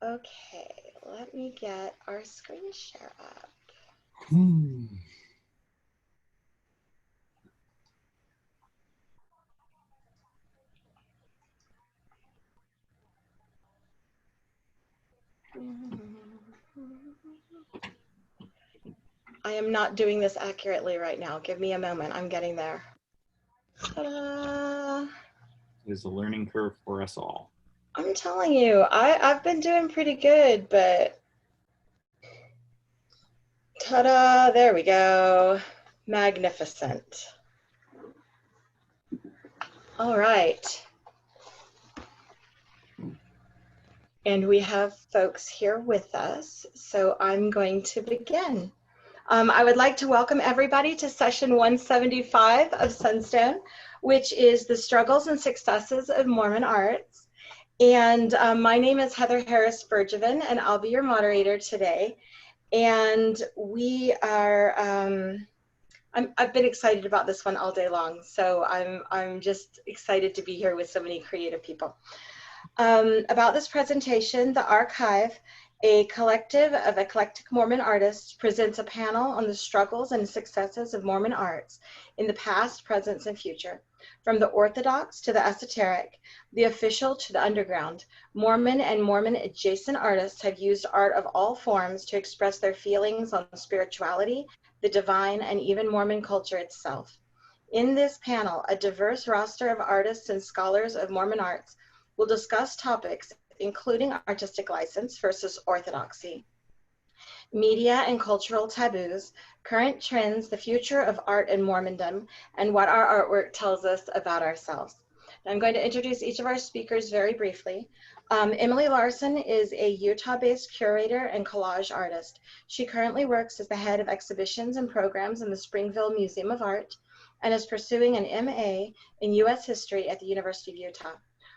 Okay, let me get our screen share up. I am not doing this accurately right now. Give me a moment. I'm getting there. Ta-da! It is a learning curve for us all. I'm telling you, I've been doing pretty good, but ta-da! There we go. Magnificent. All right. And we have folks here with us, so I'm going to begin. I would like to welcome everybody to session 175 of Sunstone, which is the struggles and successes of Mormon arts. And my name is Heather Harris Bergevin, and I'll be your moderator today. And we are, I've been excited about this one all day long, so I'm just excited to be here with so many creative people. About this presentation, the Archive, a collective of eclectic Mormon artists, presents a panel on the struggles and successes of Mormon arts in the past, present, and future. From the Orthodox to the esoteric, the official to the underground, Mormon and Mormon-adjacent artists have used art of all forms to express their feelings on spirituality, the divine, and even Mormon culture itself. In this panel, a diverse roster of artists and scholars of Mormon arts will discuss topics including artistic license versus orthodoxy, media and cultural taboos, current trends, the future of art and Mormondom, and what our artwork tells us about ourselves. Now, I'm going to introduce each of our speakers very briefly. Emily Larson is a Utah-based curator and collage artist. She currently works as the head of exhibitions and programs in the Springville Museum of Art and is pursuing an MA in U.S. history at the University of Utah.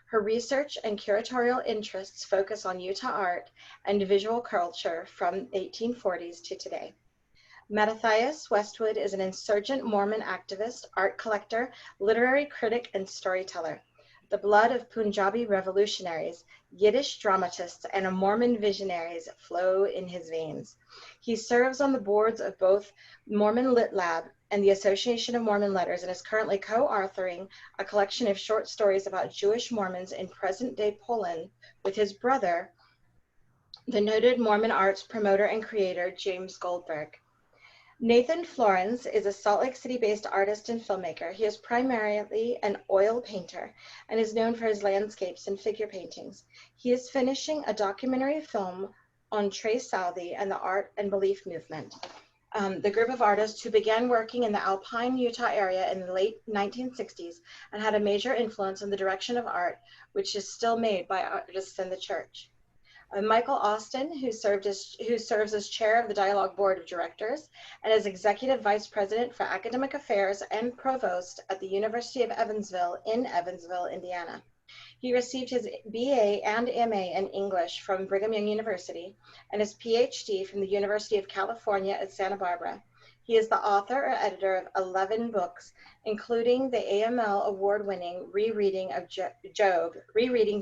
Her research and curatorial interests focus on Utah art and visual culture from 1840s to today. Mattathias Westwood is an insurgent Mormon activist, art collector, literary critic, and storyteller. The blood of Punjabi revolutionaries, Yiddish dramatists, and Mormon visionaries flow in his veins. He serves on the boards of both Mormon Lit Lab and the Association of Mormon Letters, and is currently co-authoring a collection of short stories about Jewish Mormons in present-day Poland with his brother, the noted Mormon arts promoter and creator, James Goldberg. Nathan Florence is a Salt Lake City-based artist and filmmaker. He is primarily an oil painter and is known for his landscapes and figure paintings. He is finishing a documentary film on Trey Southey and the art and belief movement. The group of artists who began working in the Alpine, Utah area in the late 1960s and had a major influence in the direction of art, which is still made by artists in the church. Michael Austin, who serves as chair of the Dialogue Board of Directors and as executive vice president for academic affairs and provost at the University of Evansville in Evansville, Indiana. He received his BA and MA in English from Brigham Young University and his PhD from the University of California at Santa Barbara. He is the author or editor of 11 books, including the AML award-winning Rereading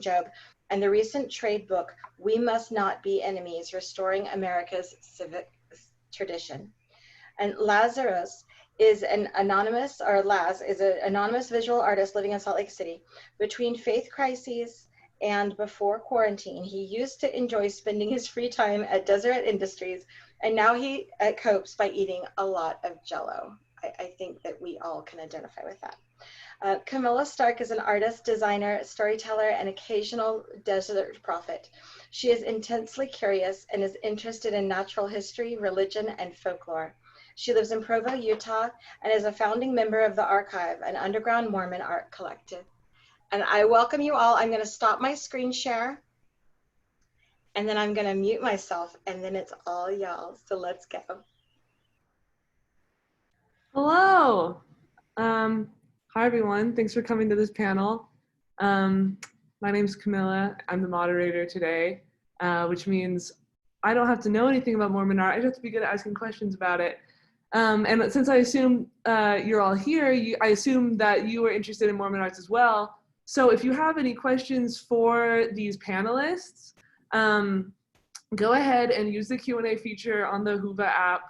Job, and the recent trade book, We Must Not Be Enemies, Restoring America's Civic Tradition. And Lazarus is an anonymous, or Laz, is an anonymous visual artist living in Salt Lake City. Between faith crises and before quarantine, he used to enjoy spending his free time at Deseret Industries, and now he copes by eating a lot of Jell-O. I think that we all can identify with that. Camilla Stark is an artist, designer, storyteller, and occasional desert prophet. She is intensely curious and is interested in natural history, religion, and folklore. She lives in Provo, Utah, and is a founding member of the Archive, an underground Mormon art collective. And I welcome you all. I'm going to stop my screen share, and then I'm going to mute myself, and then it's all y'all. So let's go. Hello. Hi, everyone. Thanks for coming to this panel. My name's Camilla. I'm the moderator today, which means I don't have to know anything about Mormon art. I just have to be good at asking questions about it. And since I assume you're all here, I assume that you are interested in Mormon arts as well. So if you have any questions for these panelists, Go ahead and use the Q&A feature on the Whova app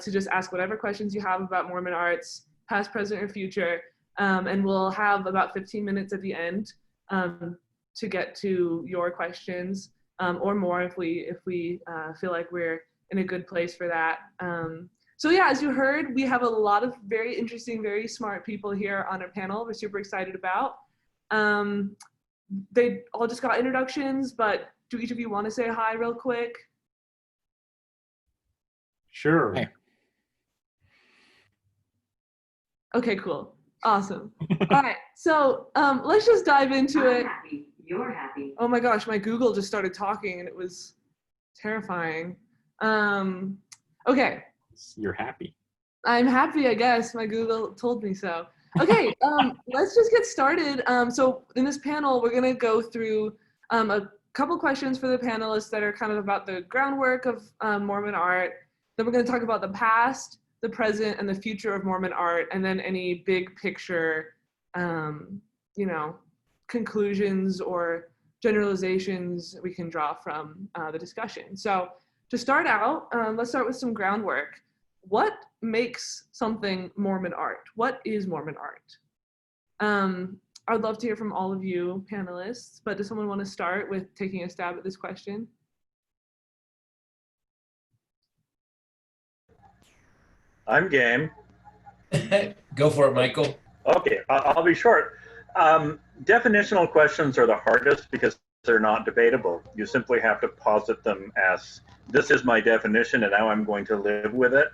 to just ask whatever questions you have about Mormon arts, past, present, or future. And we'll have about 15 minutes at the end to get to your questions, or more if we feel like we're in a good place for that. So yeah, as you heard, we have a lot of very interesting, very smart people here on our panel we're super excited about. They all just got introductions, but do each of you want to say hi real quick? Sure. Hey. Okay, cool. Awesome. All right, so let's just dive into it. Happy. You're happy. Oh my gosh, my Google just started talking and it was terrifying. Okay. You're happy. I'm happy, I guess. My Google told me so. Okay, let's just get started. So in this panel, we're gonna go through a couple questions for the panelists that are kind of about the groundwork of Mormon art. Then we're gonna talk about the past, the present, and the future of Mormon art, and then any big picture, conclusions or generalizations we can draw from the discussion. So to start out, let's start with some groundwork. What makes something Mormon art? What is Mormon art? I'd love to hear from all of you panelists, but does someone want to start with taking a stab at this question? I'm game. Go for it, Michael. Okay, I'll be short. Definitional questions are the hardest because they're not debatable. You simply have to posit them as, this is my definition and now I'm going to live with it.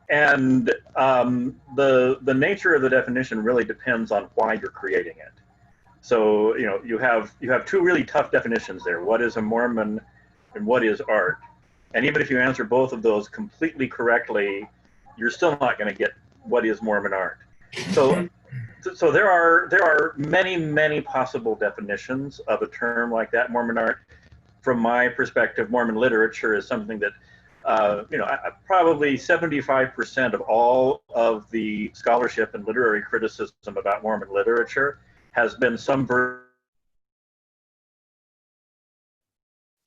And the nature of the definition really depends on why you're creating it. So, you have two really tough definitions there. What is a Mormon and what is art? And even if you answer both of those completely correctly, you're still not going to get what is Mormon art. So there are many possible definitions of a term like that. Mormon art, from my perspective, Mormon literature is something that probably 75% of all of the scholarship and literary criticism about Mormon literature has been some version.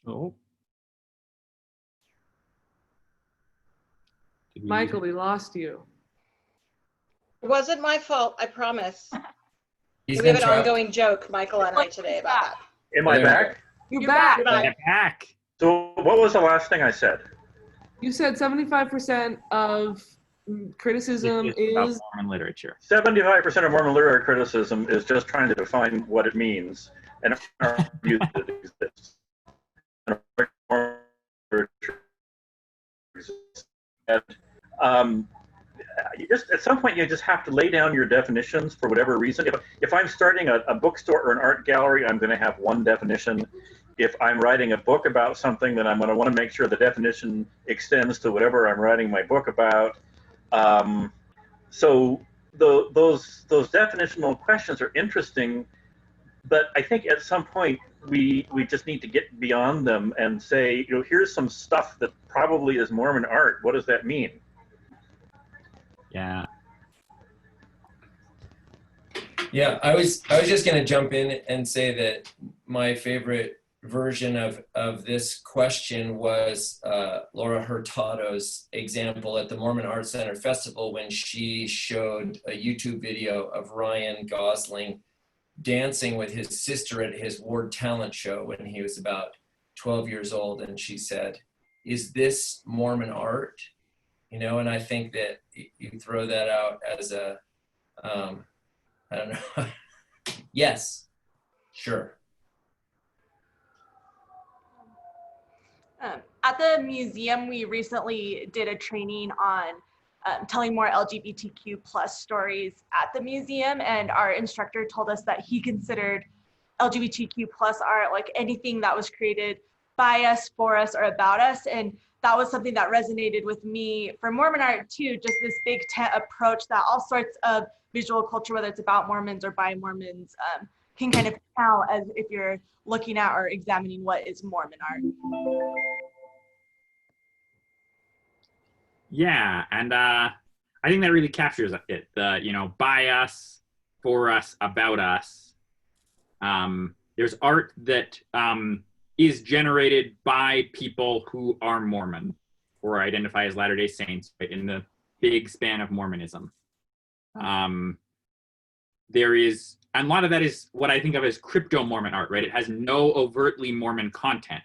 Oh. Michael, we lost you. It wasn't my fault, I promise. He's We have been an trapped. ongoing joke, Michael and I, today about that. Am I back? You're You're back. back. Get back. So what was the last thing I said? You said 75% of criticism It's about is... Mormon literature. 75% of Mormon literary criticism is just trying to define what it means and argue that it exists. Mormon literature exists. And at some point, you just have to lay down your definitions for whatever reason. If I'm starting a bookstore or an art gallery, I'm going to have one definition. If I'm writing a book about something, then I'm going to want to make sure the definition extends to whatever I'm writing my book about. So those definitional questions are interesting, but I think at some point we just need to get beyond them and say, here's some stuff that probably is Mormon art. What does that mean? Yeah. Yeah, I was just going to jump in and say that my favorite version of this question was Laura Hurtado's example at the Mormon Art Center Festival when she showed a YouTube video of Ryan Gosling dancing with his sister at his Ward Talent show when he was about 12 years old. And she said, "Is this Mormon art?" And I think that you throw that out as a, I don't know. Yes, sure. At the museum, we recently did a training on telling more LGBTQ plus stories at the museum, and our instructor told us that he considered LGBTQ plus art like anything that was created by us, for us, or about us. And that was something that resonated with me for Mormon art too, just this big tent approach that all sorts of visual culture, whether it's about Mormons or by Mormons, can kind of count as if you're looking at or examining what is Mormon art. Yeah, and I think that really captures it. By us, for us, about us. There's art that is generated by people who are Mormon or identify as Latter-day Saints, right, in the big span of Mormonism. There is, and a lot of that is what I think of as crypto-Mormon art, right? It has no overtly Mormon content,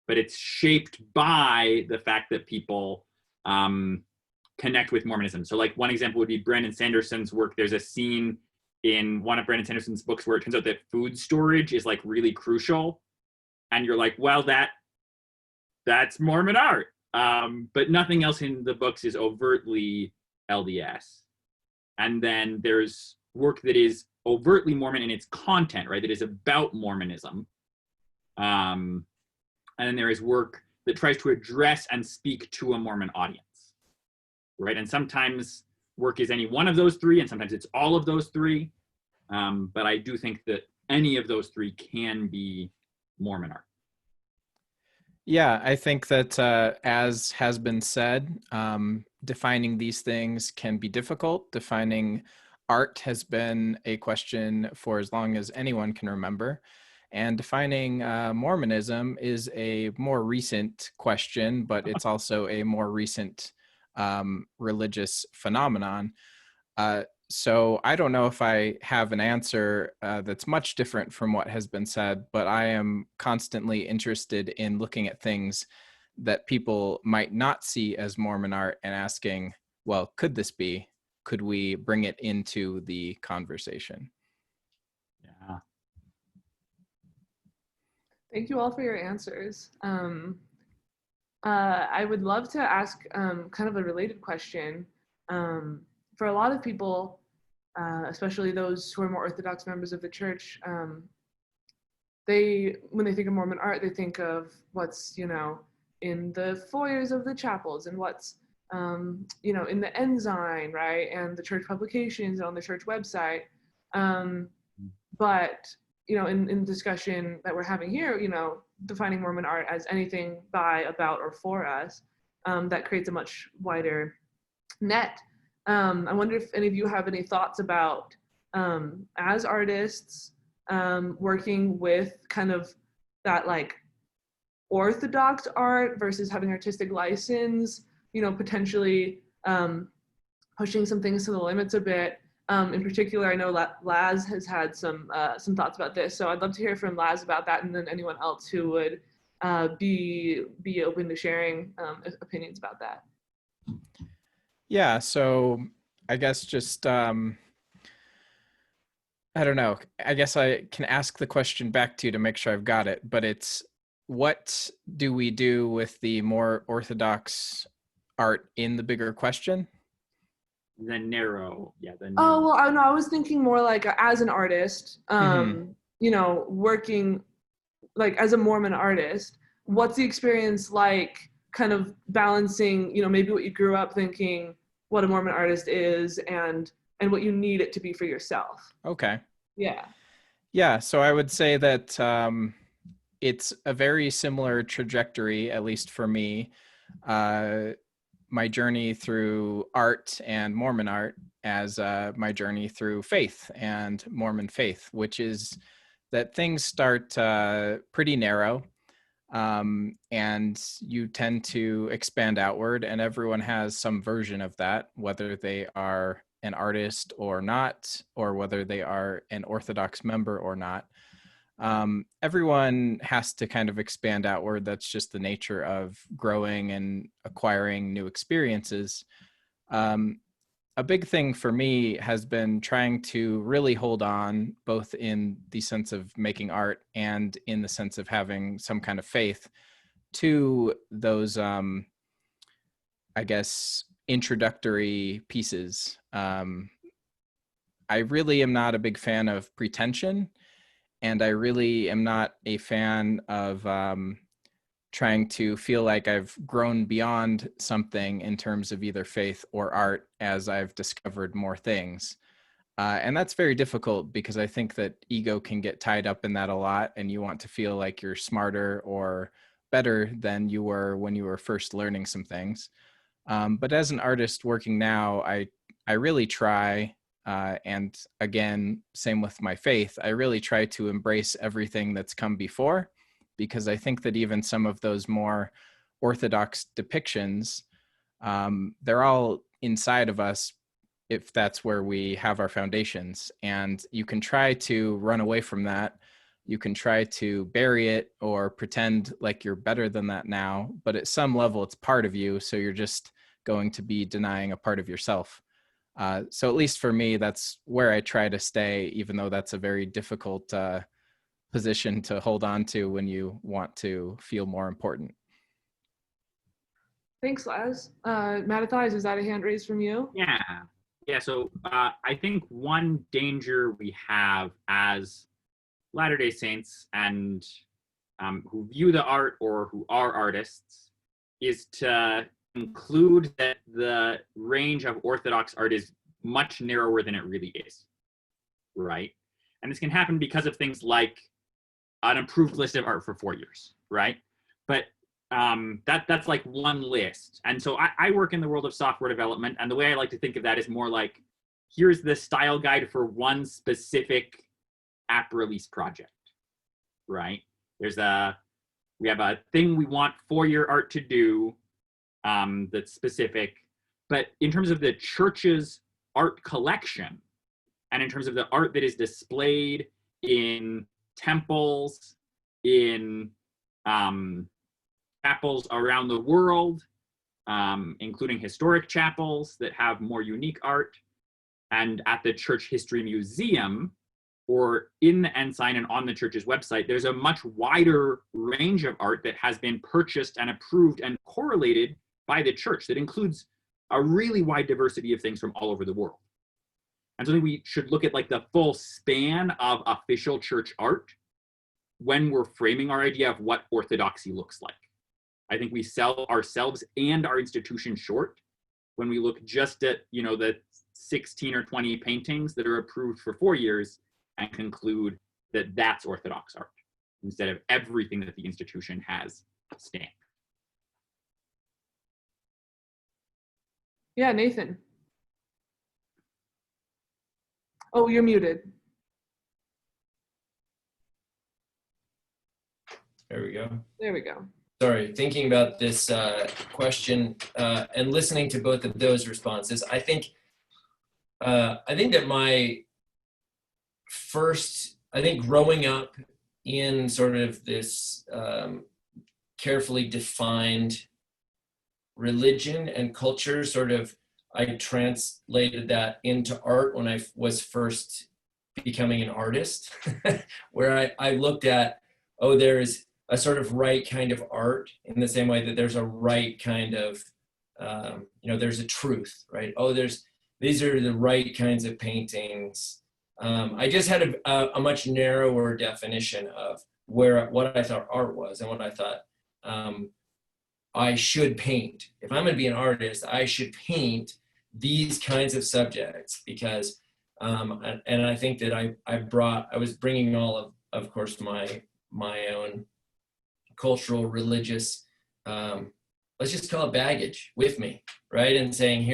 but it's shaped by the fact that people connect with Mormonism. So like one example would be Brandon Sanderson's work. There's a scene in one of Brandon Sanderson's books where it turns out that food storage is like really crucial. And you're like, well, that's Mormon art. But nothing else in the books is overtly LDS. And then there's work that is overtly Mormon in its content, right? That is about Mormonism. And then there is work that tries to address and speak to a Mormon audience, right? And sometimes work is any one of those three, and sometimes it's all of those three. But I do think that any of those three can be Mormon art. Yeah, I think that as has been said, defining these things can be difficult. Defining art has been a question for as long as anyone can remember. And defining Mormonism is a more recent question, but it's also a more recent religious phenomenon. So I don't know if I have an answer that's much different from what has been said, but I am constantly interested in looking at things that people might not see as Mormon art and asking, well, could this be? Could we bring it into the conversation? Yeah. Thank you all for your answers. I would love to ask kind of a related question. For a lot of people, especially those who are more Orthodox members of the church, when they think of Mormon art, they think of what's, in the foyers of the chapels and what's, in the ensign, right? And the church publications on the church website. But, in discussion that we're having here, defining Mormon art as anything by, about, or for us, that creates a much wider net. I wonder if any of you have any thoughts about, as artists, working with kind of that like Orthodox art versus having artistic license, potentially pushing some things to the limits a bit. In particular, I know Laz has had some thoughts about this, so I'd love to hear from Laz about that, and then anyone else who would be open to sharing opinions about that. Yeah, so I guess just, I don't know, I guess I can ask the question back to you to make sure I've got it, but it's, what do we do with the more Orthodox art in the bigger question? The narrow. Oh, well, I was thinking more like as an artist, working like as a Mormon artist, what's the experience like kind of balancing, maybe what you grew up thinking what a Mormon artist is and what you need it to be for yourself. Okay. Yeah. Yeah, so I would say that it's a very similar trajectory, at least for me. My journey through art and Mormon art as my journey through faith and Mormon faith, which is that things start pretty narrow, and you tend to expand outward, and everyone has some version of that, whether they are an artist or not, or whether they are an Orthodox member or not. Everyone has to kind of expand outward. That's just the nature of growing and acquiring new experiences. A big thing for me has been trying to really hold on, both in the sense of making art and in the sense of having some kind of faith, to those, I guess, introductory pieces. I really am not a big fan of pretension. And I really am not a fan of trying to feel like I've grown beyond something in terms of either faith or art as I've discovered more things. And that's very difficult because I think that ego can get tied up in that a lot, and you want to feel like you're smarter or better than you were when you were first learning some things. But as an artist working now, I really try. And again, same with my faith, I really try to embrace everything that's come before because I think that even some of those more orthodox depictions, they're all inside of us if that's where we have our foundations. And you can try to run away from that. You can try to bury it or pretend like you're better than that now, but at some level it's part of you, so you're just going to be denying a part of yourself. So at least for me, that's where I try to stay, even though that's a very difficult position to hold on to when you want to feel more important. Thanks, Laz. Mattathias, is that a hand raised from you? Yeah. So I think one danger we have as Latter-day Saints and who view the art or who are artists is to conclude that the range of Orthodox art is much narrower than it really is, right? And this can happen because of things like an approved list of art for 4 years, right? But that's like one list. And so I work in the world of software development, and the way I like to think of that is more like, here's the style guide for one specific app release project, right? We have a thing we want for your art to do that's specific. But in terms of the church's art collection, and in terms of the art that is displayed in temples, in chapels around the world, including historic chapels that have more unique art, and at the Church History Museum, or in the Ensign and on the church's website, there's a much wider range of art that has been purchased and approved and correlated by the church that includes a really wide diversity of things from all over the world. And so I think we should look at like the full span of official church art when we're framing our idea of what orthodoxy looks like. I think we sell ourselves and our institution short when we look just at, the 16 or 20 paintings that are approved for 4 years and conclude that that's Orthodox art instead of everything that the institution has stamped. Yeah, Nathan. Oh, you're muted. There we go. There we go. Sorry, thinking about this question and listening to both of those responses, I think that growing up in sort of this carefully defined religion and culture, sort of, I translated that into art when I was first becoming an artist, where I looked at, there's a sort of right kind of art in the same way that there's a right kind of, there's a truth, right? These are the right kinds of paintings. I just had a much narrower definition of what I thought art was and what I thought I should paint. If I'm going to be an artist, I should paint these kinds of subjects because, and I think that I was bringing all of course, my own cultural, religious, let's just call it baggage with me, right? And saying,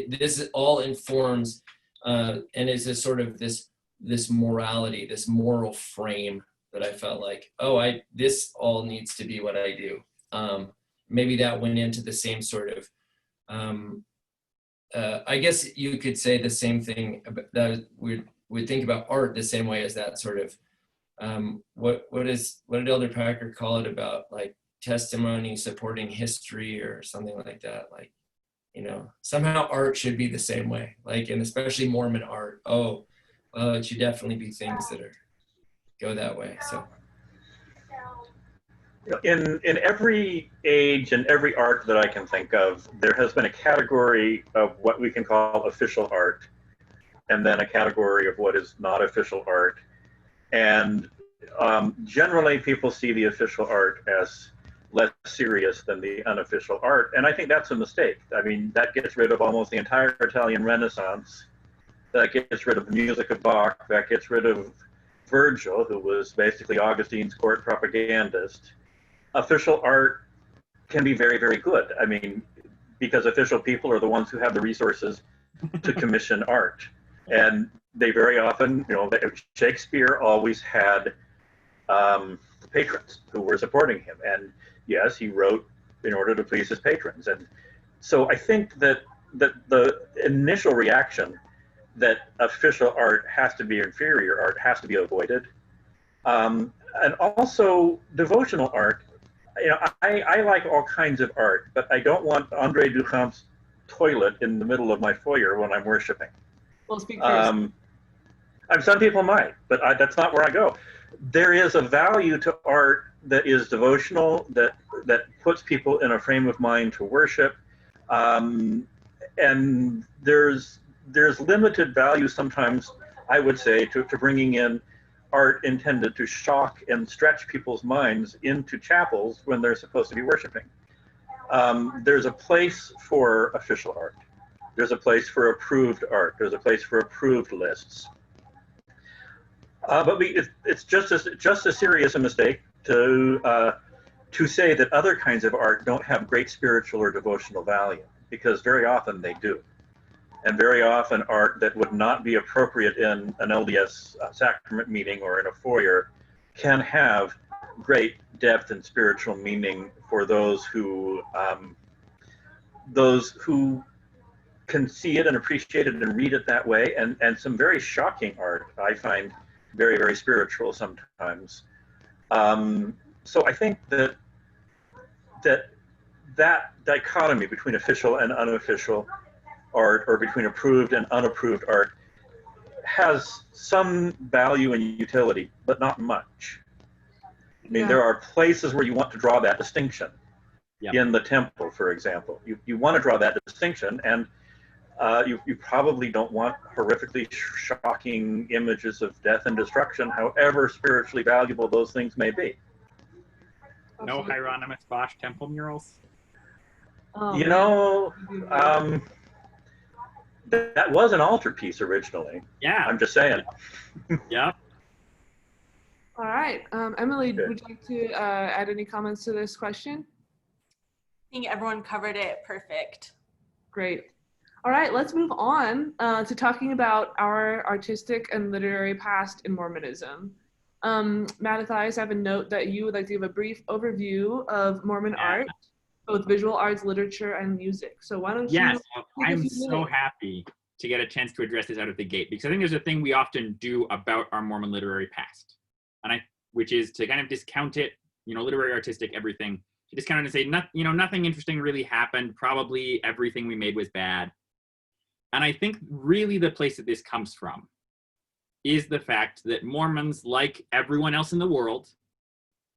this all informs, and is this sort of this morality, this moral frame that I felt like, this all needs to be what I do. Maybe that went into the same sort of, I guess you could say the same thing that we think about art the same way as that sort of, what did Elder Packer call it about, like, testimony supporting history or something like that? Like, somehow art should be the same way, like, and especially Mormon art. It should definitely be things that go that way. So in every age and every art that I can think of, there has been a category of what we can call official art, and then a category of what is not official art. And generally people see the official art as less serious than the unofficial art. And I think that's a mistake. I mean, that gets rid of almost the entire Italian Renaissance. That gets rid of the music of Bach. That gets rid of Virgil, who was basically Augustine's court propagandist. Official art can be very, very good. I mean, because official people are the ones who have the resources to commission art. And they very often, Shakespeare always had patrons who were supporting him. And yes, he wrote in order to please his patrons. And so I think that the initial reaction that official art has to be inferior art has to be avoided. And also devotional art. I like all kinds of art, but I don't want Andre Duchamp's toilet in the middle of my foyer when I'm worshiping. Well, speak for yourself. Some people might, but that's not where I go. There is a value to art that is devotional, that puts people in a frame of mind to worship, and there's limited value sometimes, I would say, to bringing in art intended to shock and stretch people's minds into chapels when they're supposed to be worshiping. There's a place for official art. There's a place for approved art. There's a place for approved lists. But it's just as serious a mistake to say that other kinds of art don't have great spiritual or devotional value, because very often they do. And very often art that would not be appropriate in an LDS sacrament meeting or in a foyer can have great depth and spiritual meaning for those who can see it and appreciate it and read it that way. And some very shocking art I find very, very spiritual sometimes. So I think that dichotomy between official and unofficial art, or between approved and unapproved art, has some value and utility, but not much. I mean, there are places where you want to draw that distinction. Yep. In the temple, for example. You want to draw that distinction, and you probably don't want horrifically shocking images of death and destruction, however spiritually valuable those things may be. No Hieronymus Bosch temple murals? That was an altarpiece originally. Yeah. I'm just saying. Yeah. All right. Emily, would you like to add any comments to this question? I think everyone covered it perfect. Great. All right, let's move on to talking about our artistic and literary past in Mormonism. Mattathias, I have a note that you would like to give a brief overview of Mormon art, both visual arts, literature, and music. So why don't you? Yes, I'm so happy to get a chance to address this out of the gate, because I think there's a thing we often do about our Mormon literary past, which is to kind of discount it, literary, artistic, everything. To discount it and say, nothing interesting really happened. Probably everything we made was bad. And I think really the place that this comes from is the fact that Mormons, like everyone else in the world,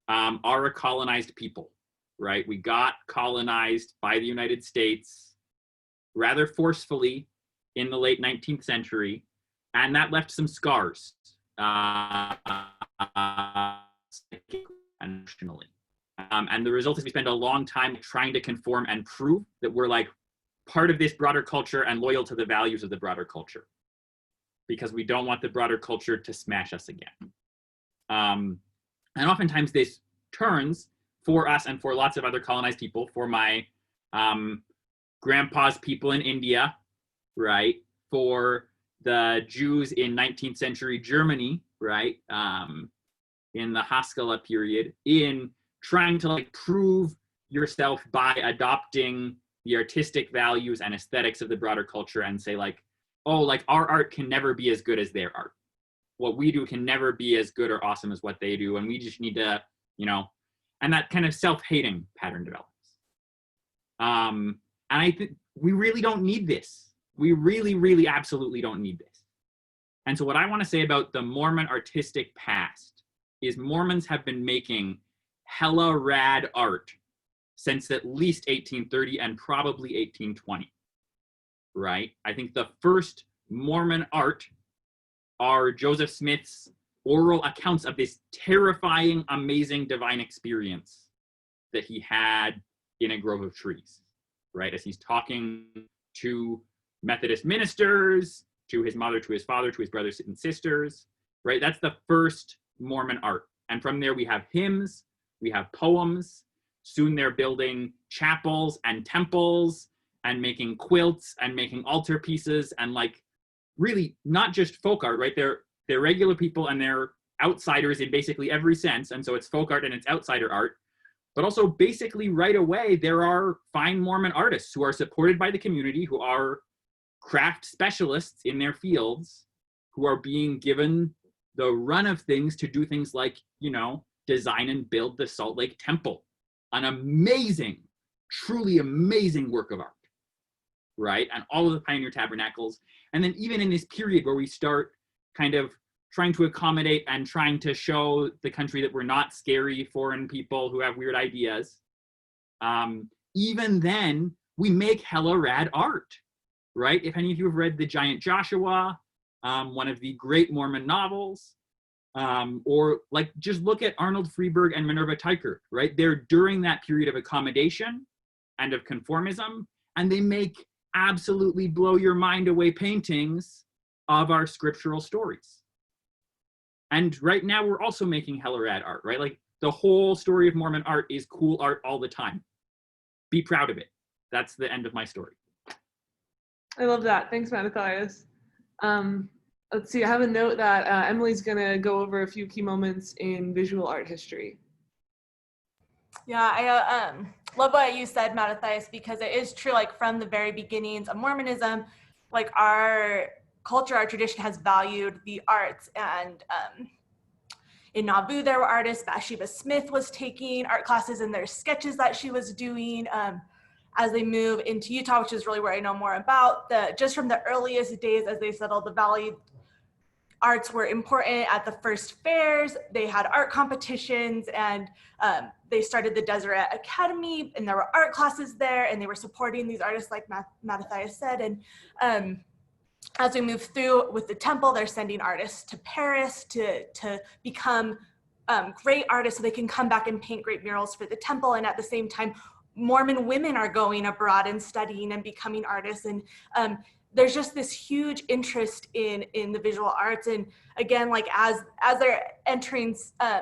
are a colonized people, right? We got colonized by the United States rather forcefully in the late 19th century, and that left some scars emotionally. And the result is we spend a long time trying to conform and prove that we're like part of this broader culture and loyal to the values of the broader culture, because we don't want the broader culture to smash us again. And oftentimes this turns for us and for lots of other colonized people, for my grandpa's people in India, right? For the Jews in 19th century Germany, right? In the Haskalah period, in trying to prove yourself by adopting the artistic values and aesthetics of the broader culture and say our art can never be as good as their art. What we do can never be as good or awesome as what they do. And we just need to, and that kind of self-hating pattern develops. And I think we really don't need this. We really, really absolutely don't need this. And so what I want to say about the Mormon artistic past is Mormons have been making hella rad art since at least 1830 and probably 1820, right? I think the first Mormon art are Joseph Smith's oral accounts of this terrifying, amazing divine experience that he had in a grove of trees, right? As he's talking to Methodist ministers, to his mother, to his father, to his brothers and sisters, right? That's the first Mormon art. And from there we have hymns, we have poems. Soon they're building chapels and temples and making quilts and making altar pieces and really not just folk art, right? They're regular people and they're outsiders in basically every sense, and so it's folk art and it's outsider art. But also basically right away, there are fine Mormon artists who are supported by the community, who are craft specialists in their fields, who are being given the run of things to do things like, you know, design and build the Salt Lake Temple, an amazing, truly amazing work of art, right? And all of the Pioneer Tabernacles. And then even in this period where we start kind of trying to accommodate and trying to show the country that we're not scary foreign people who have weird ideas, even then we make hella rad art, right? If any of you have read The Giant Joshua, one of the great Mormon novels, or like just look at Arnold Freeberg and Minerva Teichert, right? They're during that period of accommodation and of conformism, and they make absolutely blow your mind away paintings of our scriptural stories. And right now we're also making hella rad art, right? Like the whole story of Mormon art is cool art all the time. Be proud of it. That's the end of my story. I love that. Thanks, Mattathias. Let's see, I have a note that Emily's gonna go over a few key moments in visual art history. Yeah, I love what you said, Mattathias, because it is true, like from the very beginnings of Mormonism, like our culture, our tradition has valued the arts. And in Nauvoo, there were artists. Bathsheba Smith was taking art classes, and there's sketches that she was doing. As they move into Utah, which is really where I know more about, just from the earliest days as they settled the valley, arts were important at the first fairs. They had art competitions, and they started the Deseret Academy, and there were art classes there, and they were supporting these artists like Mattathias said. And as we move through with the temple, they're sending artists to Paris to become great artists so they can come back and paint great murals for the temple. And at the same time, Mormon women are going abroad and studying and becoming artists. And there's just this huge interest in the visual arts. And again, like as they're entering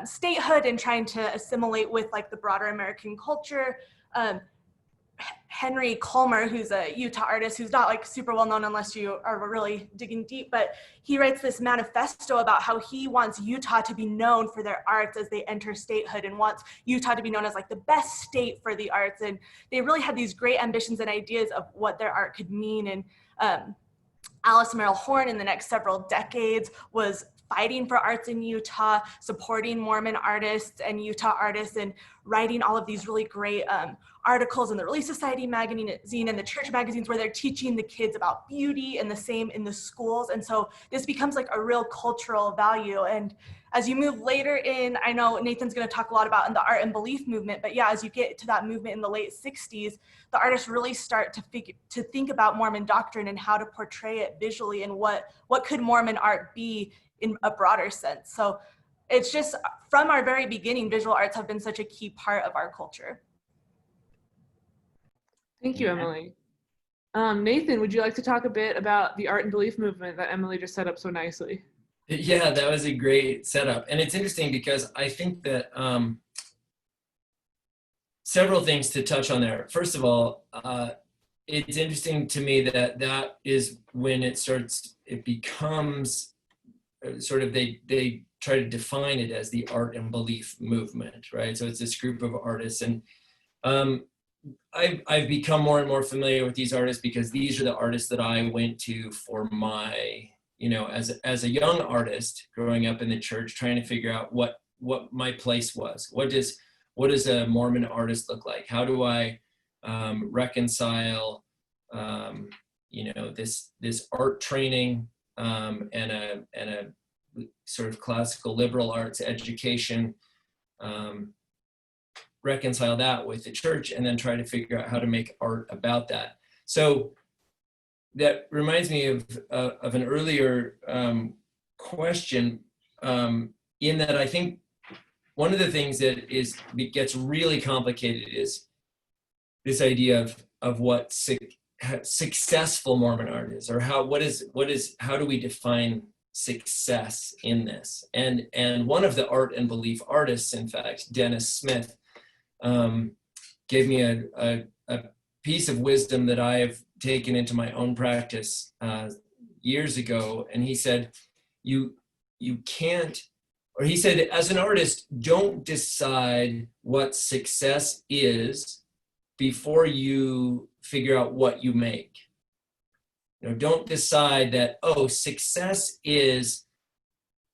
statehood and trying to assimilate with like the broader American culture, Henry Colmer, who's a Utah artist who's not like super well known unless you are really digging deep, but he writes this manifesto about how he wants Utah to be known for their arts as they enter statehood, and wants Utah to be known as like the best state for the arts. And they really had these great ambitions and ideas of what their art could mean. And Alice Merrill Horn in the next several decades was fighting for arts in Utah, supporting Mormon artists and Utah artists, and writing all of these really great articles in the Relief Society magazine and the church magazines where they're teaching the kids about beauty, and the same in the schools. And so this becomes like a real cultural value. And as you move later in, I know Nathan's going to talk a lot about in the art and belief movement, but yeah, as you get to that movement in the late 60s, the artists really start to think about Mormon doctrine and how to portray it visually, and what could Mormon art be in a broader sense. So it's just from our very beginning, visual arts have been such a key part of our culture. Thank you, Emily. Nathan, would you like to talk a bit about the art and belief movement that Emily just set up so nicely? Yeah, that was a great setup. And it's interesting because I think that several things to touch on there. First of all, it's interesting to me that is when it becomes sort of, they try to define it as the art and belief movement, right? So it's this group of artists. And I've become more and more familiar with these artists because these are the artists that I went to for my, as a young artist growing up in the church, trying to figure out what my place was. What does a Mormon artist look like? How do I reconcile, this art training and a sort of classical liberal arts education, reconcile that with the church, and then try to figure out how to make art about that. So that reminds me of an earlier question, in that I think one of the things that gets really complicated is this idea of what successful Mormon art is, or how do we define success in this? And one of the art and belief artists, in fact, Dennis Smith, gave me a piece of wisdom that I have taken into my own practice years ago. And he said, you can't or he said, as an artist, don't decide what success is before you figure out what you make. Don't decide that, oh, success is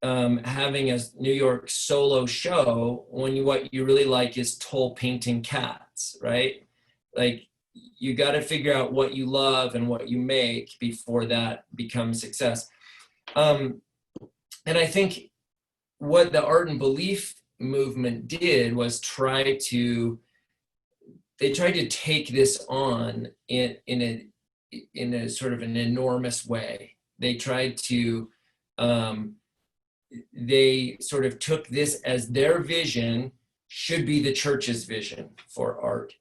having a New York solo show when what you really like is Toll painting cats, right? Like, you got to figure out what you love and what you make before that becomes success. And I think what the art and belief movement did was tried to take this on in a sort of an enormous way. They tried to, they sort of took this as their vision should be the church's vision for art.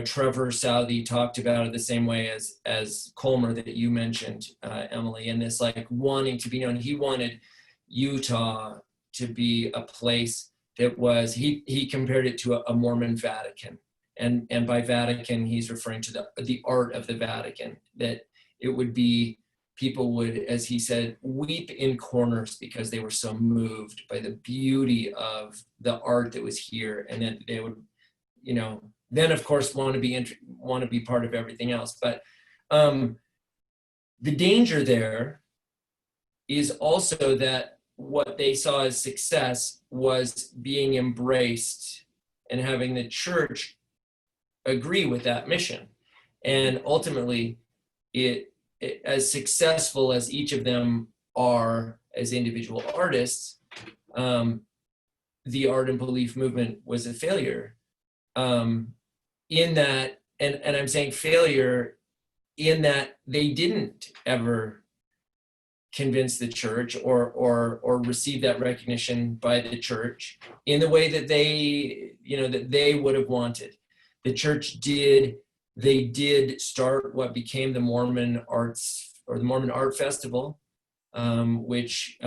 Trevor Southey talked about it the same way as Colmer that you mentioned, Emily, and this like wanting to be known. He wanted Utah to be a place that was, he compared it to a Mormon Vatican. And by Vatican, he's referring to the art of the Vatican, that it would be, people would, as he said, weep in corners because they were so moved by the beauty of the art that was here. And then they would, then of course want to be part of everything else. But the danger there is also that what they saw as success was being embraced and having the church agree with that mission. And ultimately, it as successful as each of them are as individual artists, the art and belief movement was a failure. In that, and I'm saying failure in that they didn't ever convince the church or receive that recognition by the church in the way that they would have wanted. The church did start what became the Mormon Arts, or the Mormon Art Festival, which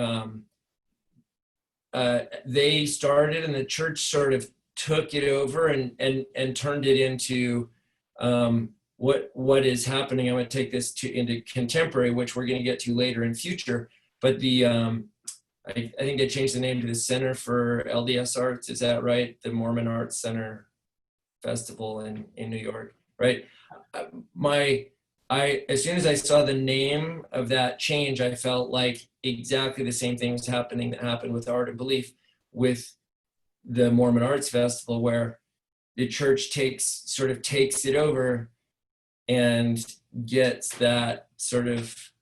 they started, and the church sort of took it over and turned it into what is happening. I'm going to take this into contemporary, which we're going to get to later in future. But I think they changed the name to the Center for LDS Arts. Is that right? The Mormon Arts Center Festival in New York, right? As soon as I saw the name of that change, I felt like exactly the same thing was happening that happened with Art and Belief with the Mormon Arts Festival, where the church takes it over and gets that sort of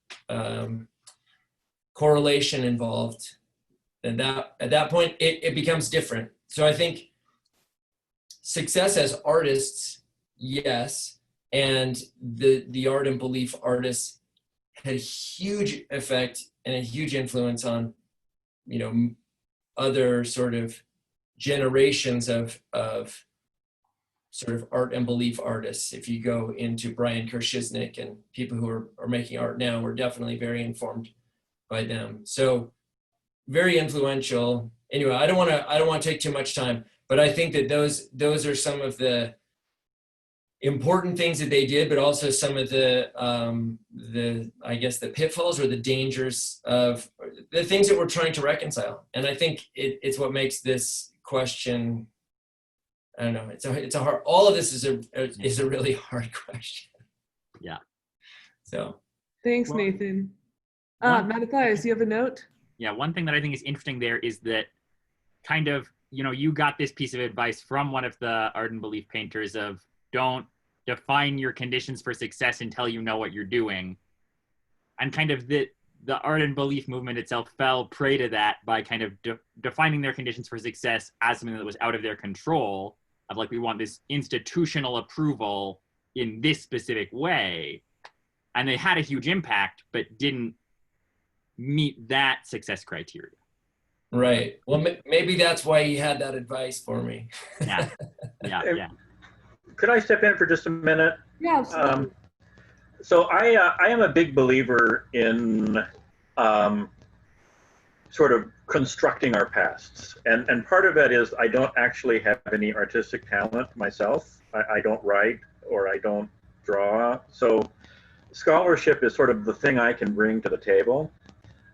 correlation involved. And at that point, it becomes different. So I think success as artists, yes, and the art and belief artists had a huge effect and a huge influence on, other sort of generations of sort of art and belief artists. If you go into Brian Kershiznik and people who are making art now, we're definitely very informed by them. So very influential. Anyway, I don't want to take too much time, but I think that those are some of the important things that they did, but also some of the I guess the pitfalls or the dangers of the things that we're trying to reconcile. And I think it's what makes this question, I don't know, it's a hard, all of this is a really hard question. Yeah. So. Thanks, Nathan. Mattathias, you have a note? Yeah, one thing that I think is interesting there is that kind of, you got this piece of advice from one of the art and belief painters of don't define your conditions for success until you know what you're doing. And kind of the art and belief movement itself fell prey to that by kind of defining their conditions for success as something that was out of their control, of like, we want this institutional approval in this specific way. And they had a huge impact, but didn't meet that success criteria. Right. Well, maybe that's why he had that advice for me. Yeah. Could I step in for just a minute? Yeah, absolutely. So I am a big believer in sort of constructing our pasts. And part of that is I don't actually have any artistic talent myself. I don't write or I don't draw. So scholarship is sort of the thing I can bring to the table.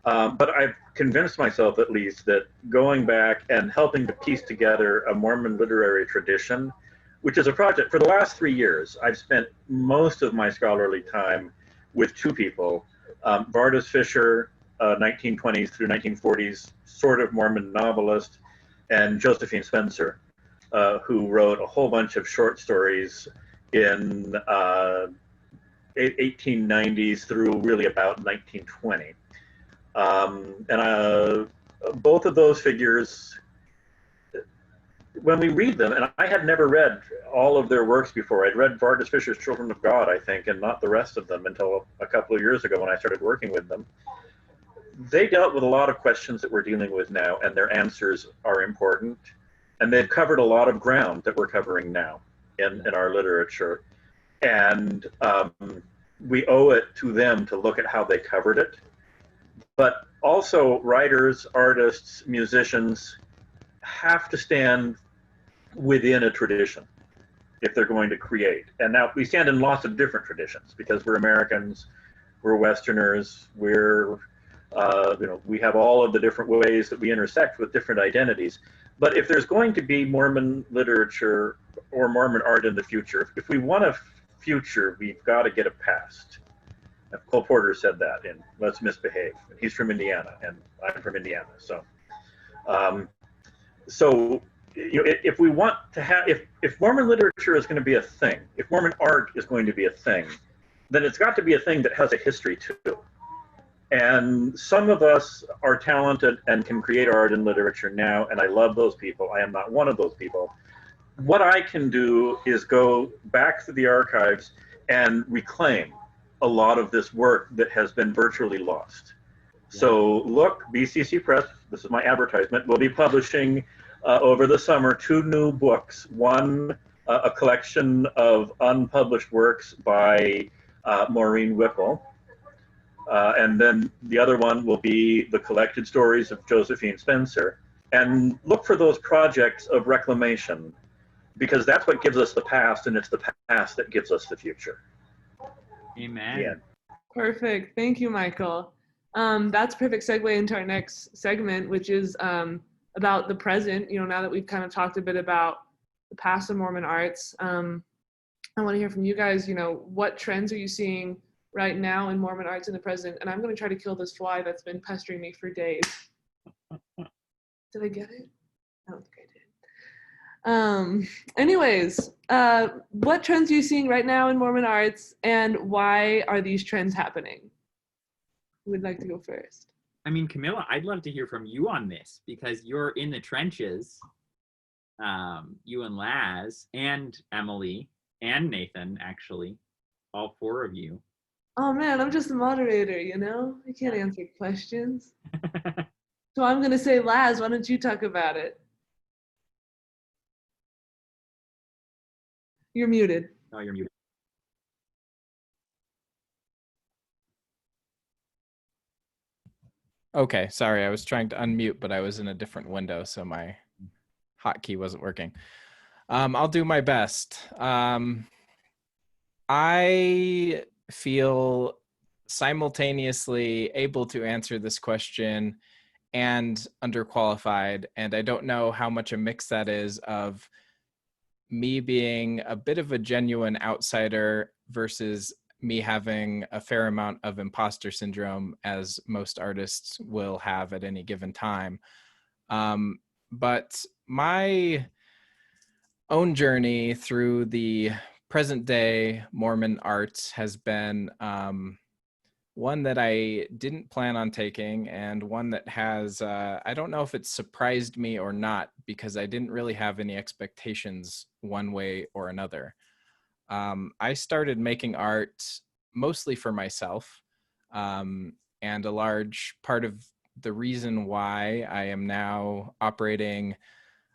But I've convinced myself, at least, that going back and helping to piece together a Mormon literary tradition, which is a project for the last 3 years, I've spent most of my scholarly time with two people, Vardis Fisher, 1920s through 1940s, sort of Mormon novelist, and Josephine Spencer, who wrote a whole bunch of short stories in 1890s through really about 1920. And both of those figures, when we read them, and I had never read all of their works before. I'd read Vardis Fisher's Children of God, I think, and not the rest of them until a couple of years ago when I started working with them. They dealt with a lot of questions that we're dealing with now, and their answers are important. And they've covered a lot of ground that we're covering now in our literature. And we owe it to them to look at how they covered it. But also writers, artists, musicians have to stand within a tradition if they're going to create. And now we stand in lots of different traditions because we're Americans, we're Westerners, we're, we have all of the different ways that we intersect with different identities. But if there's going to be Mormon literature or Mormon art in the future, if we want a future, we've got to get a past. Cole Porter said that in Let's Misbehave. He's from Indiana, and I'm from Indiana. So, if we want to have, if Mormon literature is going to be a thing, if Mormon art is going to be a thing, then it's got to be a thing that has a history too. And some of us are talented and can create art and literature now, and I love those people. I am not one of those people. What I can do is go back to the archives and reclaim a lot of this work that has been virtually lost. Yeah. So look, BCC Press, this is my advertisement, will be publishing over the summer 2 new books. One, a collection of unpublished works by Maureen Whipple. And then the other one will be the collected stories of Josephine Spencer. And look for those projects of reclamation, because that's what gives us the past, and it's the past that gives us the future. Amen. Yeah. Perfect. Thank you, Michael. That's a perfect segue into our next segment, which is about the present. Now that we've kind of talked a bit about the past of Mormon arts, I want to hear from you guys. What trends are you seeing right now in Mormon arts in the present? And I'm going to try to kill this fly that's been pestering me for days. Did I get it? I don't think I did. Anyways, what trends are you seeing right now in Mormon arts, and why are these trends happening? Who would like to go first? I mean, Camilla, I'd love to hear from you on this because you're in the trenches. You and Laz and Emily and Nathan, actually, all 4 of you. Oh man, I'm just a moderator, I can't answer questions. So I'm gonna say, Laz, why don't you talk about it? You're muted. Oh, you're muted. Okay, sorry, I was trying to unmute, but I was in a different window, so my hotkey wasn't working. I'll do my best. I feel simultaneously able to answer this question and underqualified, and I don't know how much a mix that is of me being a bit of a genuine outsider versus me having a fair amount of imposter syndrome, as most artists will have at any given time. But my own journey through the present day Mormon arts has been one that I didn't plan on taking, and one that has, I don't know if it surprised me or not, because I didn't really have any expectations one way or another. I started making art mostly for myself, and a large part of the reason why I am now operating,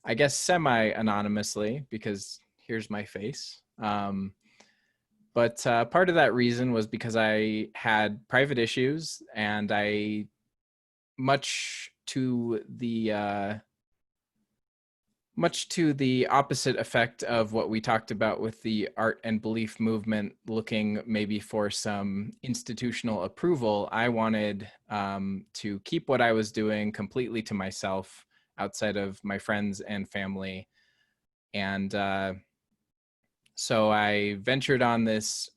I guess, semi-anonymously, because here's my face. But part of that reason was because I had private issues, and I, much to much to the opposite effect of what we talked about with the art and belief movement, looking maybe for some institutional approval, I wanted to keep what I was doing completely to myself, outside of my friends and family. And so I ventured on this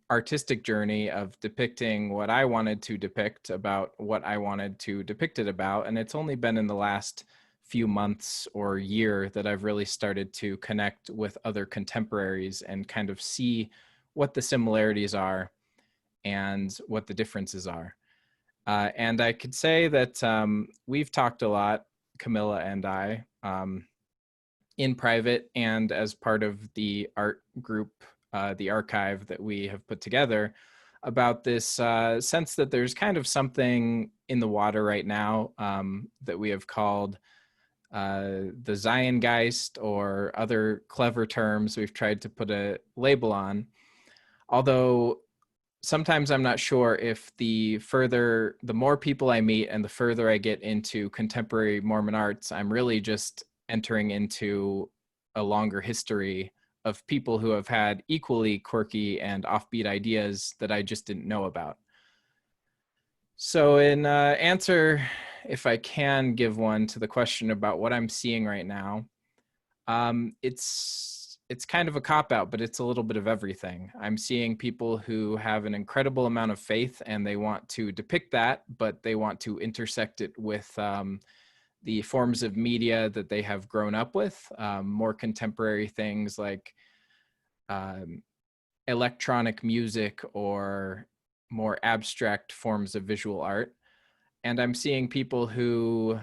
artistic journey of depicting what I wanted to depict about what I wanted to depict it about. And it's only been in the last few months or year that I've really started to connect with other contemporaries and kind of see what the similarities are and what the differences are. And I could say that we've talked a lot, Camilla and I, in private and as part of the art group, the archive that we have put together, about this sense that there's kind of something in the water right now that we have called the Ziongeist, or other clever terms we've tried to put a label on. Although sometimes I'm not sure if the more people I meet and the further I get into contemporary Mormon arts, I'm really just entering into a longer history of people who have had equally quirky and offbeat ideas that I just didn't know about. So in answer, if I can give one to the question about what I'm seeing right now, it's kind of a cop-out, but it's a little bit of everything. I'm seeing people who have an incredible amount of faith and they want to depict that, but they want to intersect it with the forms of media that they have grown up with, more contemporary things like electronic music or more abstract forms of visual art. And I'm seeing people who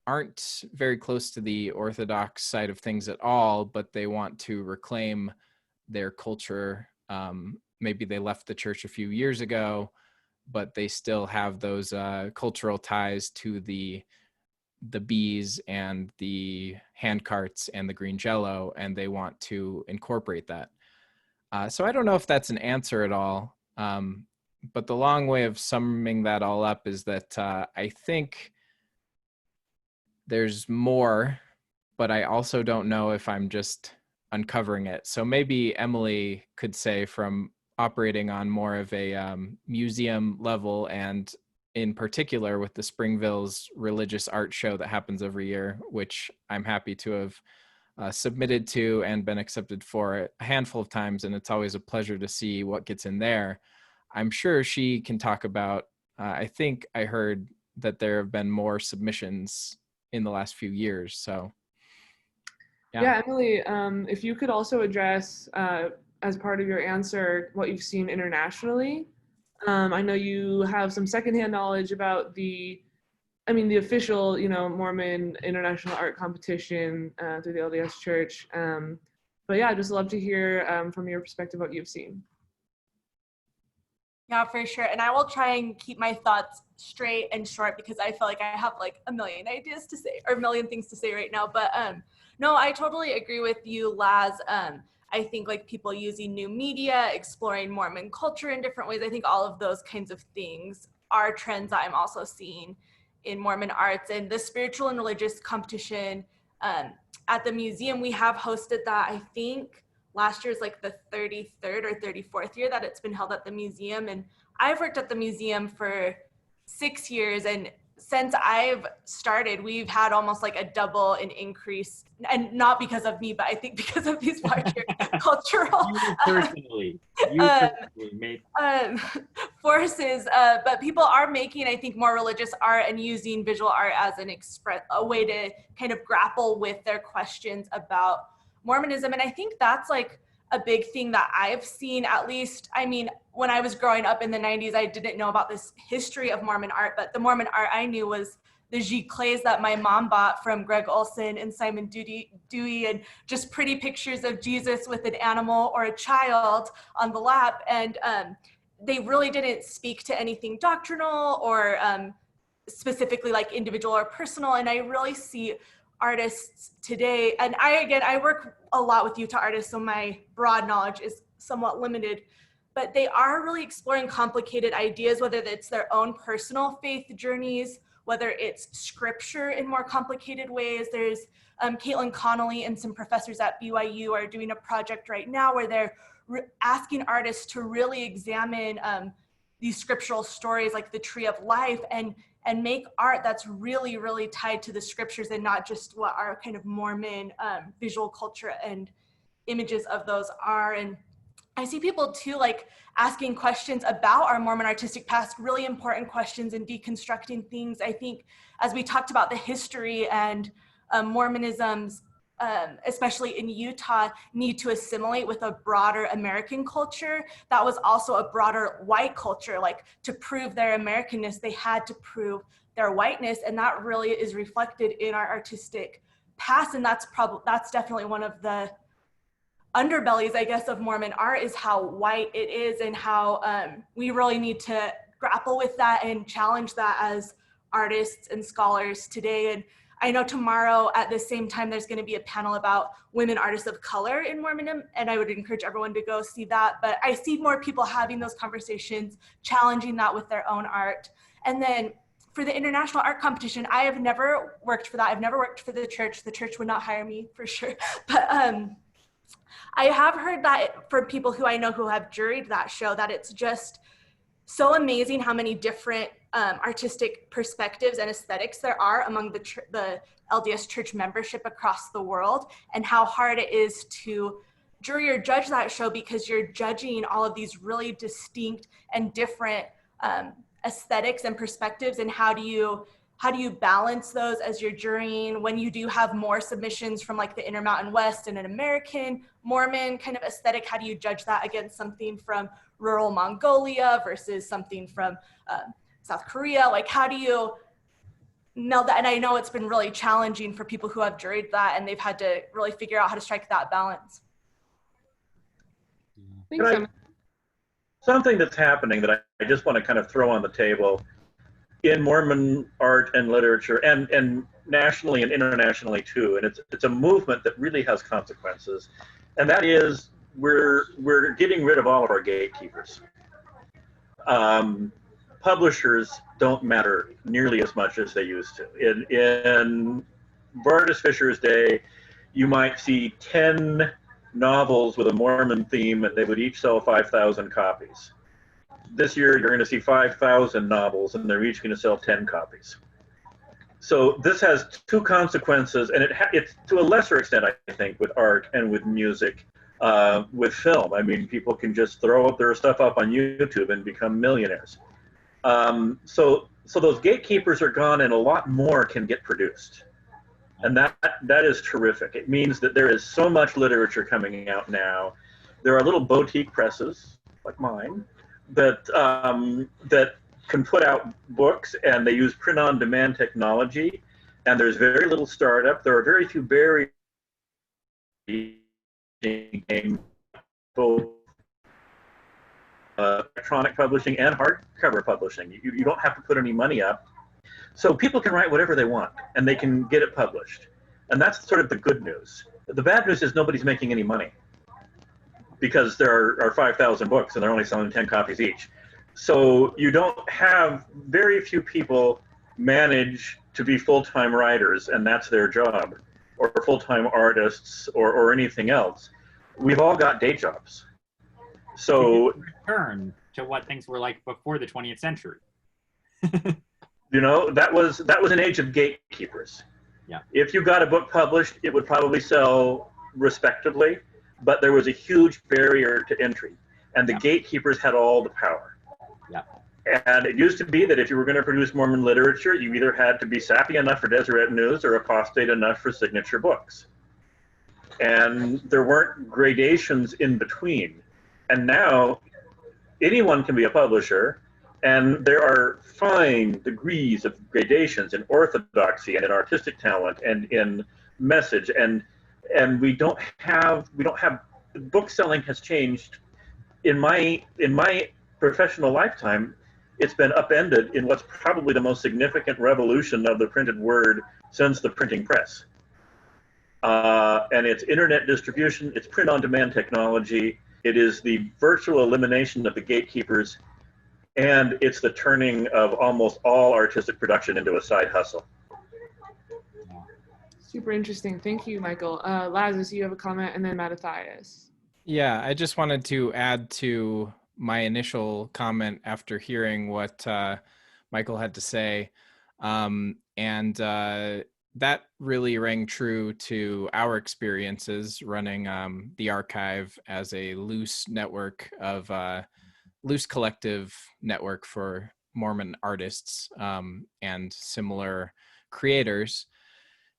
aren't very close to the Orthodox side of things at all, but they want to reclaim their culture. Maybe they left the church a few years ago, but they still have those cultural ties to the bees and the hand carts and the green jello, and they want to incorporate that. So I don't know if that's an answer at all, but the long way of summing that all up is that I think there's more, but I also don't know if I'm just uncovering it. So maybe Emily could say, from operating on more of a museum level, and in particular with the Springville's religious art show that happens every year, which I'm happy to have submitted to and been accepted for a handful of times, and it's always a pleasure to see what gets in there. I'm sure she can talk about, I think I heard that there have been more submissions in the last few years. So yeah, Emily, if you could also address as part of your answer what you've seen internationally. I know you have some secondhand knowledge about the official, Mormon International Art Competition through the LDS Church. But yeah, I'd just love to hear from your perspective what you've seen. Yeah, for sure. And I will try and keep my thoughts straight and short, because I feel like I have like a million ideas to say, or a million things to say right now. But no, I totally agree with you, Laz. I think like people using new media, exploring Mormon culture in different ways, I think all of those kinds of things are trends that I'm also seeing in Mormon arts. And the spiritual and religious competition at the museum, we have hosted that, I think last year is like the 33rd or 34th year that it's been held at the museum. And I've worked at the museum for 6 years, and since I've started, we've had almost like a double an increase, and not because of me, but I think because of these larger cultural You personally made forces. But people are making, I think, more religious art and using visual art as a way to kind of grapple with their questions about Mormonism. And I think that's like a big thing that I've seen, at least, I mean, when I was growing up in the 90s, I didn't know about this history of Mormon art, but the Mormon art I knew was the giclées that my mom bought from Greg Olson and Simon Dewey, and just pretty pictures of Jesus with an animal or a child on the lap. And they really didn't speak to anything doctrinal or specifically like individual or personal. And I really see artists today, and I work a lot with Utah artists, so my broad knowledge is somewhat limited, but they are really exploring complicated ideas, whether it's their own personal faith journeys, whether it's scripture in more complicated ways. There's Caitlin Connolly and some professors at BYU are doing a project right now where they're asking artists to really examine these scriptural stories like the Tree of Life and make art that's really, really tied to the scriptures and not just what our kind of Mormon visual culture and images of those are. And I see people too, like asking questions about our Mormon artistic past, really important questions, and deconstructing things. I think as we talked about the history and Mormonism's, especially in Utah, need to assimilate with a broader American culture, that was also a broader white culture. Like, to prove their Americanness, they had to prove their whiteness, and that really is reflected in our artistic past. And that's definitely one of the underbellies, I guess, of Mormon art, is how white it is, and how we really need to grapple with that and challenge that as artists and scholars today. And I know tomorrow at the same time there's going to be a panel about women artists of color in Mormonism, and I would encourage everyone to go see that. But I see more people having those conversations, challenging that with their own art. And then for the international art competition, I have never worked for that. I've never worked for the church. The church would not hire me for sure. But I have heard that for people who I know who have juried that show, that it's just so amazing how many different artistic perspectives and aesthetics there are among the LDS church membership across the world, and how hard it is to jury or judge that show, because you're judging all of these really distinct and different aesthetics and perspectives. And how do you balance those as you're jurying when you do have more submissions from like the Intermountain West and an American Mormon kind of aesthetic? How do you judge that against something from rural Mongolia versus something from South Korea? Like, how do you know that? And I know it's been really challenging for people who have juried that, and they've had to really figure out how to strike that balance. Something that's happening that I just want to kind of throw on the table in Mormon art and literature, and nationally and internationally too, and it's a movement that really has consequences, and that is we're getting rid of all of our gatekeepers. Publishers don't matter nearly as much as they used to. In Vardis Fisher's day, you might see 10 novels with a Mormon theme, and they would each sell 5,000 copies. This year, you're going to see 5,000 novels, and they're each going to sell 10 copies. So this has two consequences, and it's to a lesser extent, I think, with art and with music, with film. I mean, people can just throw up their stuff up on YouTube and become millionaires. So those gatekeepers are gone, and a lot more can get produced. And that is terrific. It means that there is so much literature coming out now. There are little boutique presses, like mine, that can put out books, and they use print-on-demand technology, and there's very little startup. There are very few barriers in both electronic publishing and hardcover publishing. You don't have to put any money up. So people can write whatever they want, and they can get it published. And that's sort of the good news. The bad news is nobody's making any money, because there are 5,000 books, and they're only selling 10 copies each. So you don't have, very few people manage to be full-time writers, and that's their job, or full-time artists, or anything else. We've all got day jobs. So return to what things were like before the 20th century. You know, that was an age of gatekeepers. Yeah. If you got a book published, it would probably sell respectably, but there was a huge barrier to entry, and the gatekeepers had all the power. Yeah. And it used to be that if you were going to produce Mormon literature, you either had to be sappy enough for Deseret News or apostate enough for Signature Books. And there weren't gradations in between. And now anyone can be a publisher, and there are fine degrees of gradations in orthodoxy and in artistic talent and in message, and we don't have book selling has changed. In my professional lifetime, it's been upended in what's probably the most significant revolution of the printed word since the printing press. And it's internet distribution, it's print-on-demand technology, it is the virtual elimination of the gatekeepers, and it's the turning of almost all artistic production into a side hustle. Super interesting. Thank you, Michael. Lazarus, you have a comment, and then Mattathias. Yeah, I just wanted to add to my initial comment after hearing what Michael had to say. And that really rang true to our experiences running the archive as a loose network of loose collective network for Mormon artists and similar creators,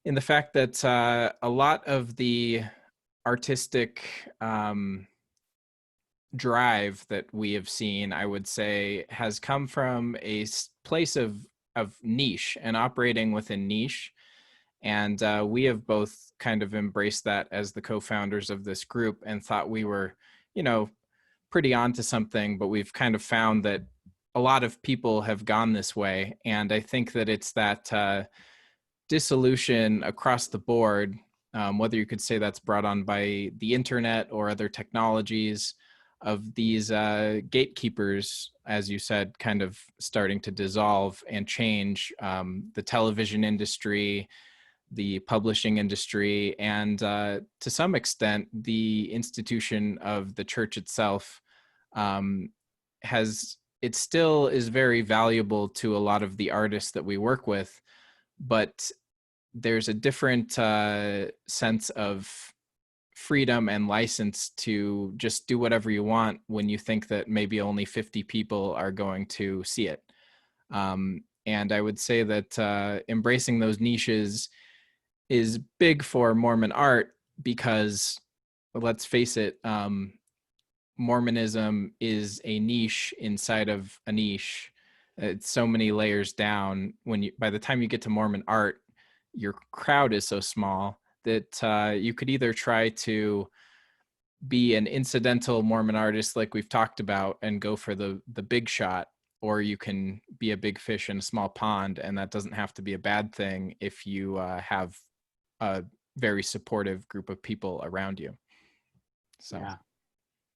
in the fact that a lot of the artistic drive that we have seen, I would say, has come from a place of niche and operating within niche. And we have both kind of embraced that as the co-founders of this group and thought we were, you know, pretty onto something, but we've kind of found that a lot of people have gone this way. And I think that it's that dissolution across the board, whether you could say that's brought on by the internet or other technologies, of these gatekeepers, as you said, kind of starting to dissolve and change the television industry, the publishing industry, and to some extent, the institution of the church itself it still is very valuable to a lot of the artists that we work with, but there's a different sense of freedom and license to just do whatever you want when you think that maybe only 50 people are going to see it. And I would say that embracing those niches is big for Mormon art because, let's face it, Mormonism is a niche inside of a niche. It's so many layers down. By the time you get to Mormon art, your crowd is so small that you could either try to be an incidental Mormon artist like we've talked about and go for the big shot, or you can be a big fish in a small pond, and that doesn't have to be a bad thing if you have a very supportive group of people around you. So, yeah.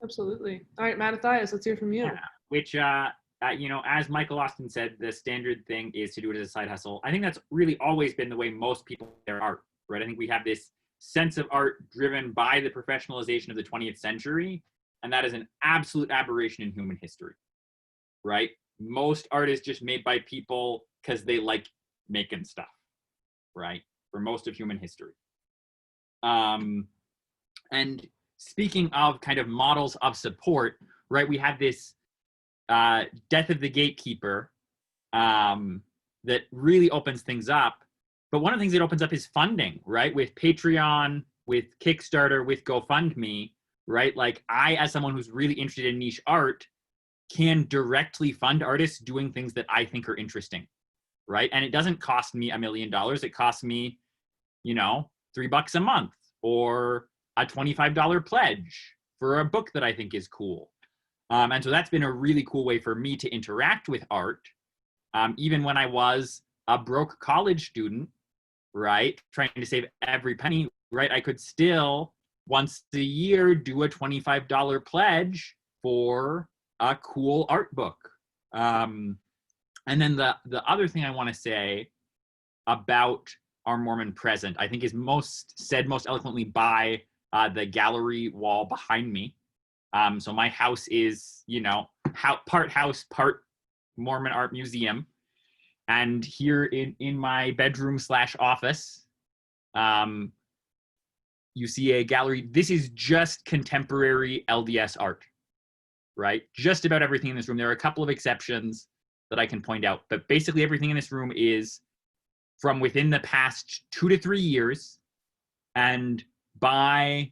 Absolutely. All right, Mattathias, let's hear from you. Yeah. Which, as Michael Austin said, the standard thing is to do it as a side hustle. I think that's really always been the way most people do their art, right? I think we have this sense of art driven by the professionalization of the 20th century, and that is an absolute aberration in human history, right? Most art is just made by people because they like making stuff, right? For most of human history. And speaking of kind of models of support, right, we had this death of the gatekeeper that really opens things up. But one of the things it opens up is funding, right? With Patreon, with Kickstarter, with GoFundMe, right? Like I, as someone who's really interested in niche art, can directly fund artists doing things that I think are interesting, right? And it doesn't cost me $1 million. It costs me, $3 a month or a $25 pledge for a book that I think is cool. And so that's been a really cool way for me to interact with art. Even when I was a broke college student, right, trying to save every penny, right, I could still once a year do a $25 pledge for a cool art book. And then the other thing I want to say about our Mormon present, I think is said most eloquently by the gallery wall behind me. So my house is, part house, part Mormon art museum. And here in my bedroom / office, you see a gallery. This is just contemporary LDS art, right? Just about everything in this room. There are a couple of exceptions that I can point out, but basically everything in this room is from within the past 2 to 3 years and by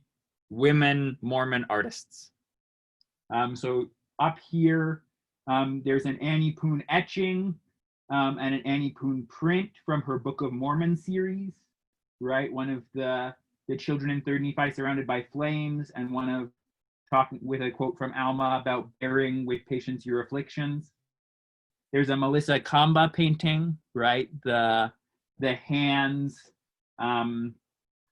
women Mormon artists. So up here, there's an Annie Poon etching and an Annie Poon print from her Book of Mormon series, right? One of the children in 3rd Nephi surrounded by flames, and one of talking with a quote from Alma about bearing with patience your afflictions. There's a Melissa Kamba painting, right? The hands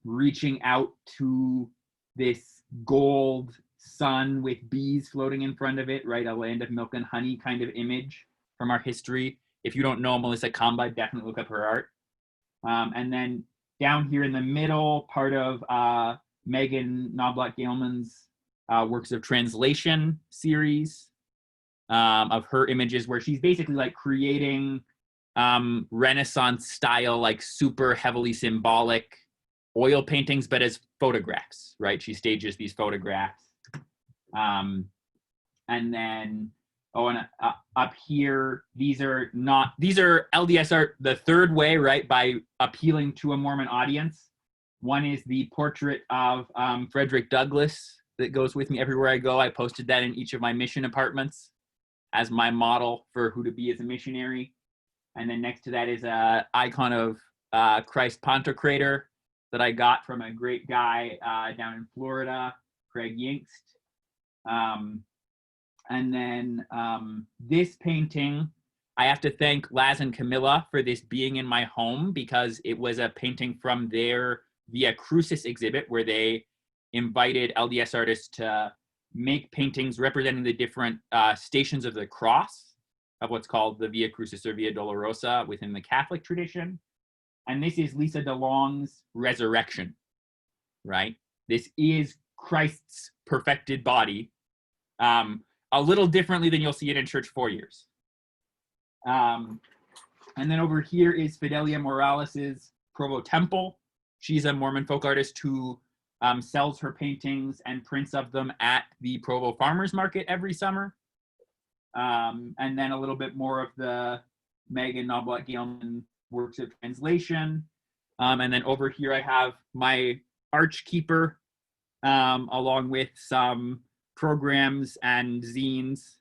reaching out to this gold sun with bees floating in front of it, right? A land of milk and honey kind of image from our history. If you don't know Melissa Kamba, definitely look up her art. And then down here in the middle, part of Megan Knobloch-Galeman's works of translation series of her images, where she's basically like creating Renaissance style, like super heavily symbolic oil paintings, but as photographs, right? She stages these photographs. And then, up here, these are LDS art the third way, right? By appealing to a Mormon audience. One is the portrait of Frederick Douglass that goes with me everywhere I go. I posted that in each of my mission apartments as my model for who to be as a missionary. And then next to that is an icon of Christ Pontocrator that I got from a great guy down in Florida, Craig Yinkst. And then this painting, I have to thank Laz and Camilla for this being in my home, because it was a painting from their Via Crucis exhibit where they invited LDS artists to make paintings representing the different stations of the cross of what's called the Via Crucis or Via Dolorosa within the Catholic tradition. And this is Lisa DeLong's Resurrection, right? This is Christ's perfected body, a little differently than you'll see it in church foyers. And then over here is Fidelia Morales's Provo Temple. She's a Mormon folk artist who sells her paintings and prints of them at the Provo Farmers Market every summer. And then a little bit more of the Megan Knobloch-Galeman works of translation. And then over here I have my Archkeeper, along with some programs and zines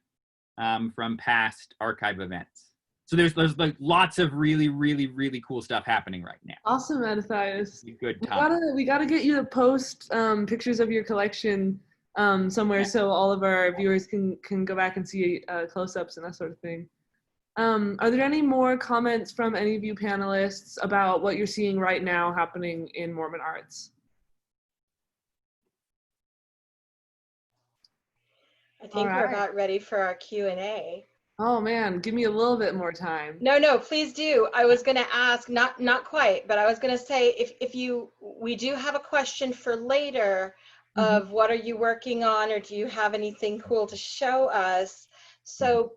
from past archive events. So there's like lots of really, really, really cool stuff happening right now. Awesome, Matthias. Good time. We gotta get you to post pictures of your collection somewhere, so all of our viewers can go back and see close-ups and that sort of thing. Are there any more comments from any of you panelists about what you're seeing right now happening in Mormon arts? I think we're about ready for our Q&A. Oh man, give me a little bit more time. No, please do. I was going to ask, not quite, but I was going to say, we do have a question for later of what are you working on, or do you have anything cool to show us? So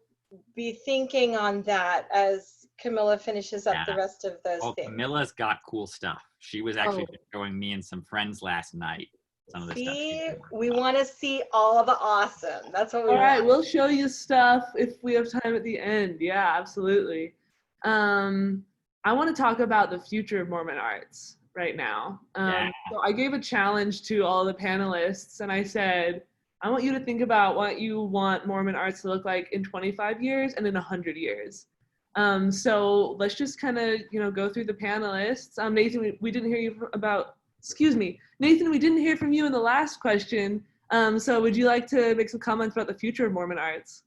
be thinking on that as Camilla finishes up the rest of those things. Camilla's got cool stuff. She was actually showing me and some friends last night some of the stuff. We want to see all the awesome. That's what we want. All right, we'll show you stuff if we have time at the end. Yeah, absolutely. I want to talk about the future of Mormon arts right now. So I gave a challenge to all the panelists, and I said, I want you to think about what you want Mormon arts to look like in 25 years and in 100 years. So let's just kind of, go through the panelists. Nathan, we didn't hear you Nathan, we didn't hear from you in the last question. So would you like to make some comments about the future of Mormon arts?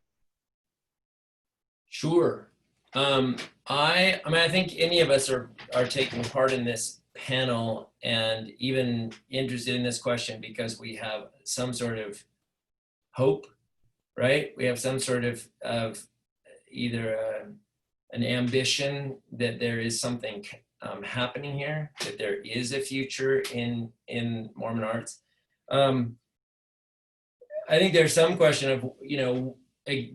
Sure. I think any of us are taking part in this panel and even interested in this question because we have some sort of hope, right? We have some sort of either an ambition that there is something happening here, that there is a future in Mormon arts. I think there's some question of,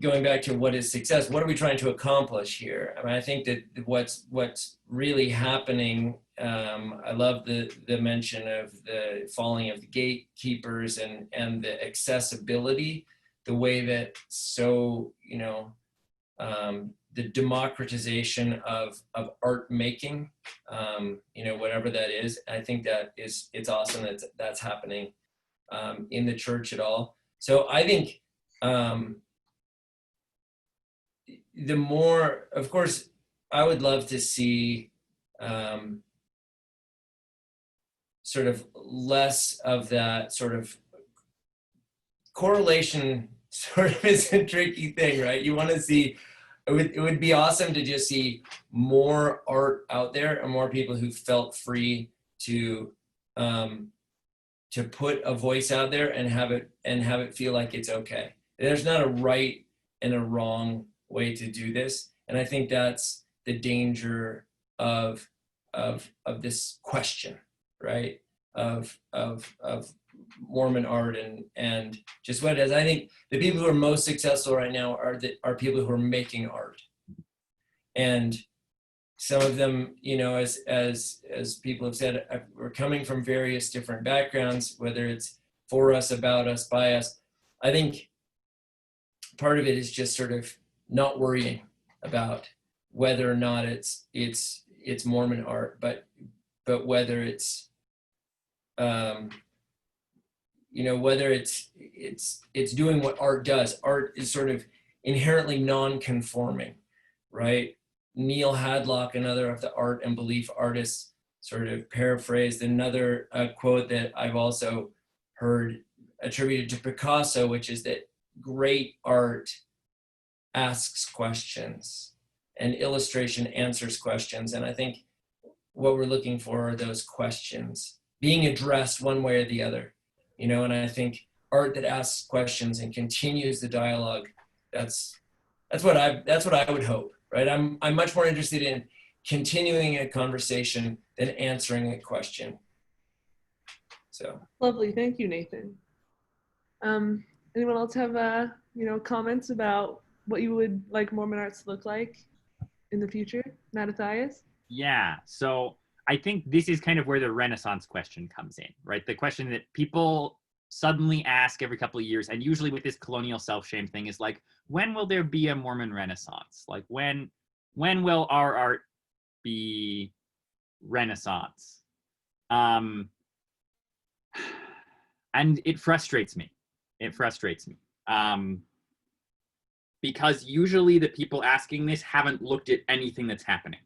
going back to what is success, what are we trying to accomplish here? I think that what's really happening, I love the mention of the falling of the gatekeepers and the accessibility, the way that the democratization of art making, whatever that is. I think it's awesome that that's happening in the church at all. So I think the more, of course, I would love to see sort of less of that sort of correlation. Sort of is a tricky thing, right? You want to see. It would be awesome to just see more art out there and more people who felt free to put a voice out there and have it feel like it's okay. There's not a right and a wrong way to do this, and I think that's the danger of of this question, right? Of Mormon art and just what it is. I think the people who are most successful right now are people who are making art, and some of them, as people have said, we're coming from various different backgrounds, whether it's for us, about us, by us. I think part of it is just sort of not worrying about whether or not it's Mormon art, but whether it's whether it's doing what art does. Art is sort of inherently non-conforming, right? Neil Hadlock, another of the art and belief artists, sort of paraphrased another quote that I've also heard attributed to Picasso, which is that great art asks questions and illustration answers questions. And I think what we're looking for are those questions being addressed one way or the other, and I think art that asks questions and continues the dialogue, that's what I would hope, right? I'm much more interested in continuing a conversation than answering a question. So Lovely, thank you, Nathan. Anyone else have comments about what you would like Mormon arts to look like in the future? Mattathias? Yeah, so I think this is kind of where the Renaissance question comes in, right? The question that people suddenly ask every couple of years, and usually with this colonial self-shame thing, is like, when will there be a Mormon Renaissance? Like, when will our art be Renaissance? And it frustrates me. Because usually the people asking this haven't looked at anything that's happening.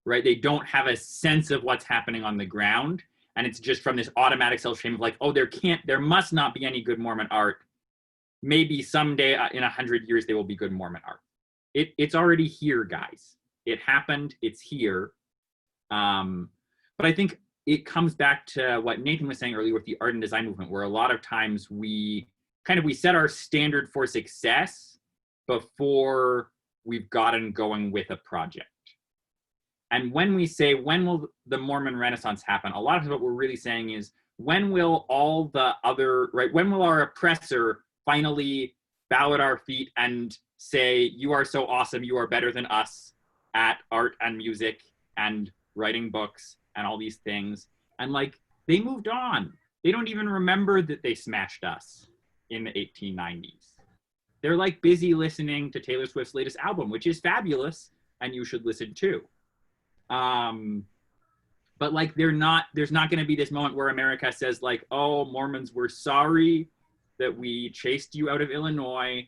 Right? They don't have a sense of what's happening on the ground. And it's just from this automatic self-shame of like, oh, there must not be any good Mormon art. Maybe someday in 100 years, there will be good Mormon art. It's already here, guys. It happened, it's here. But I think it comes back to what Nathan was saying earlier with the art and design movement, where a lot of times we set our standard for success before we've gotten going with a project. And when we say, when will the Mormon Renaissance happen? A lot of what we're really saying is, when will all the other, right? When will our oppressor finally bow at our feet and say, you are so awesome, you are better than us at art and music and writing books and all these things. And like, they moved on. They don't even remember that they smashed us in the 1890s. They're like busy listening to Taylor Swift's latest album, which is fabulous, and you should listen too. But like, there's not going to be this moment where America says like, oh, Mormons, we're sorry that we chased you out of Illinois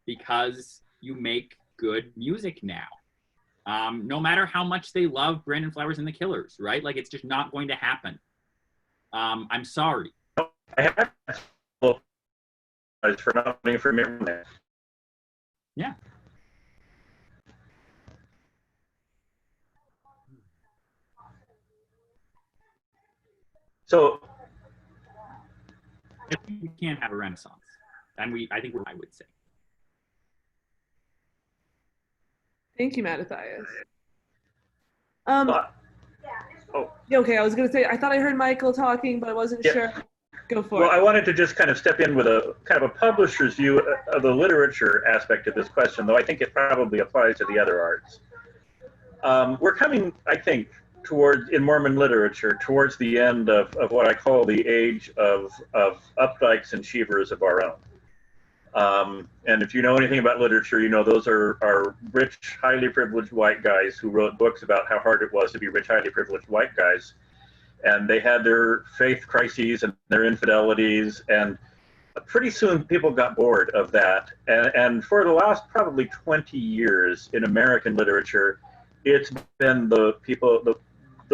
because you make good music now. No matter how much they love Brandon Flowers and the Killers, right? Like, it's just not going to happen. I'm sorry. I have for not being from Maryland. Yeah. So I think we can't have a Renaissance, and I think I would say. Thank you, Mattathias. Okay, I was going to say, I thought I heard Michael talking, but I wasn't sure. Go for it. Well, I wanted to just kind of step in with a kind of a publisher's view of the literature aspect of this question, though I think it probably applies to the other arts. We're coming, I think, in Mormon literature, towards the end of what I call the age of Updikes and Cheevers of our own. And if you know anything about literature, you know those are rich, highly privileged white guys who wrote books about how hard it was to be rich, highly privileged white guys. And they had their faith crises and their infidelities, and pretty soon people got bored of that. And for the last probably 20 years in American literature, it's been the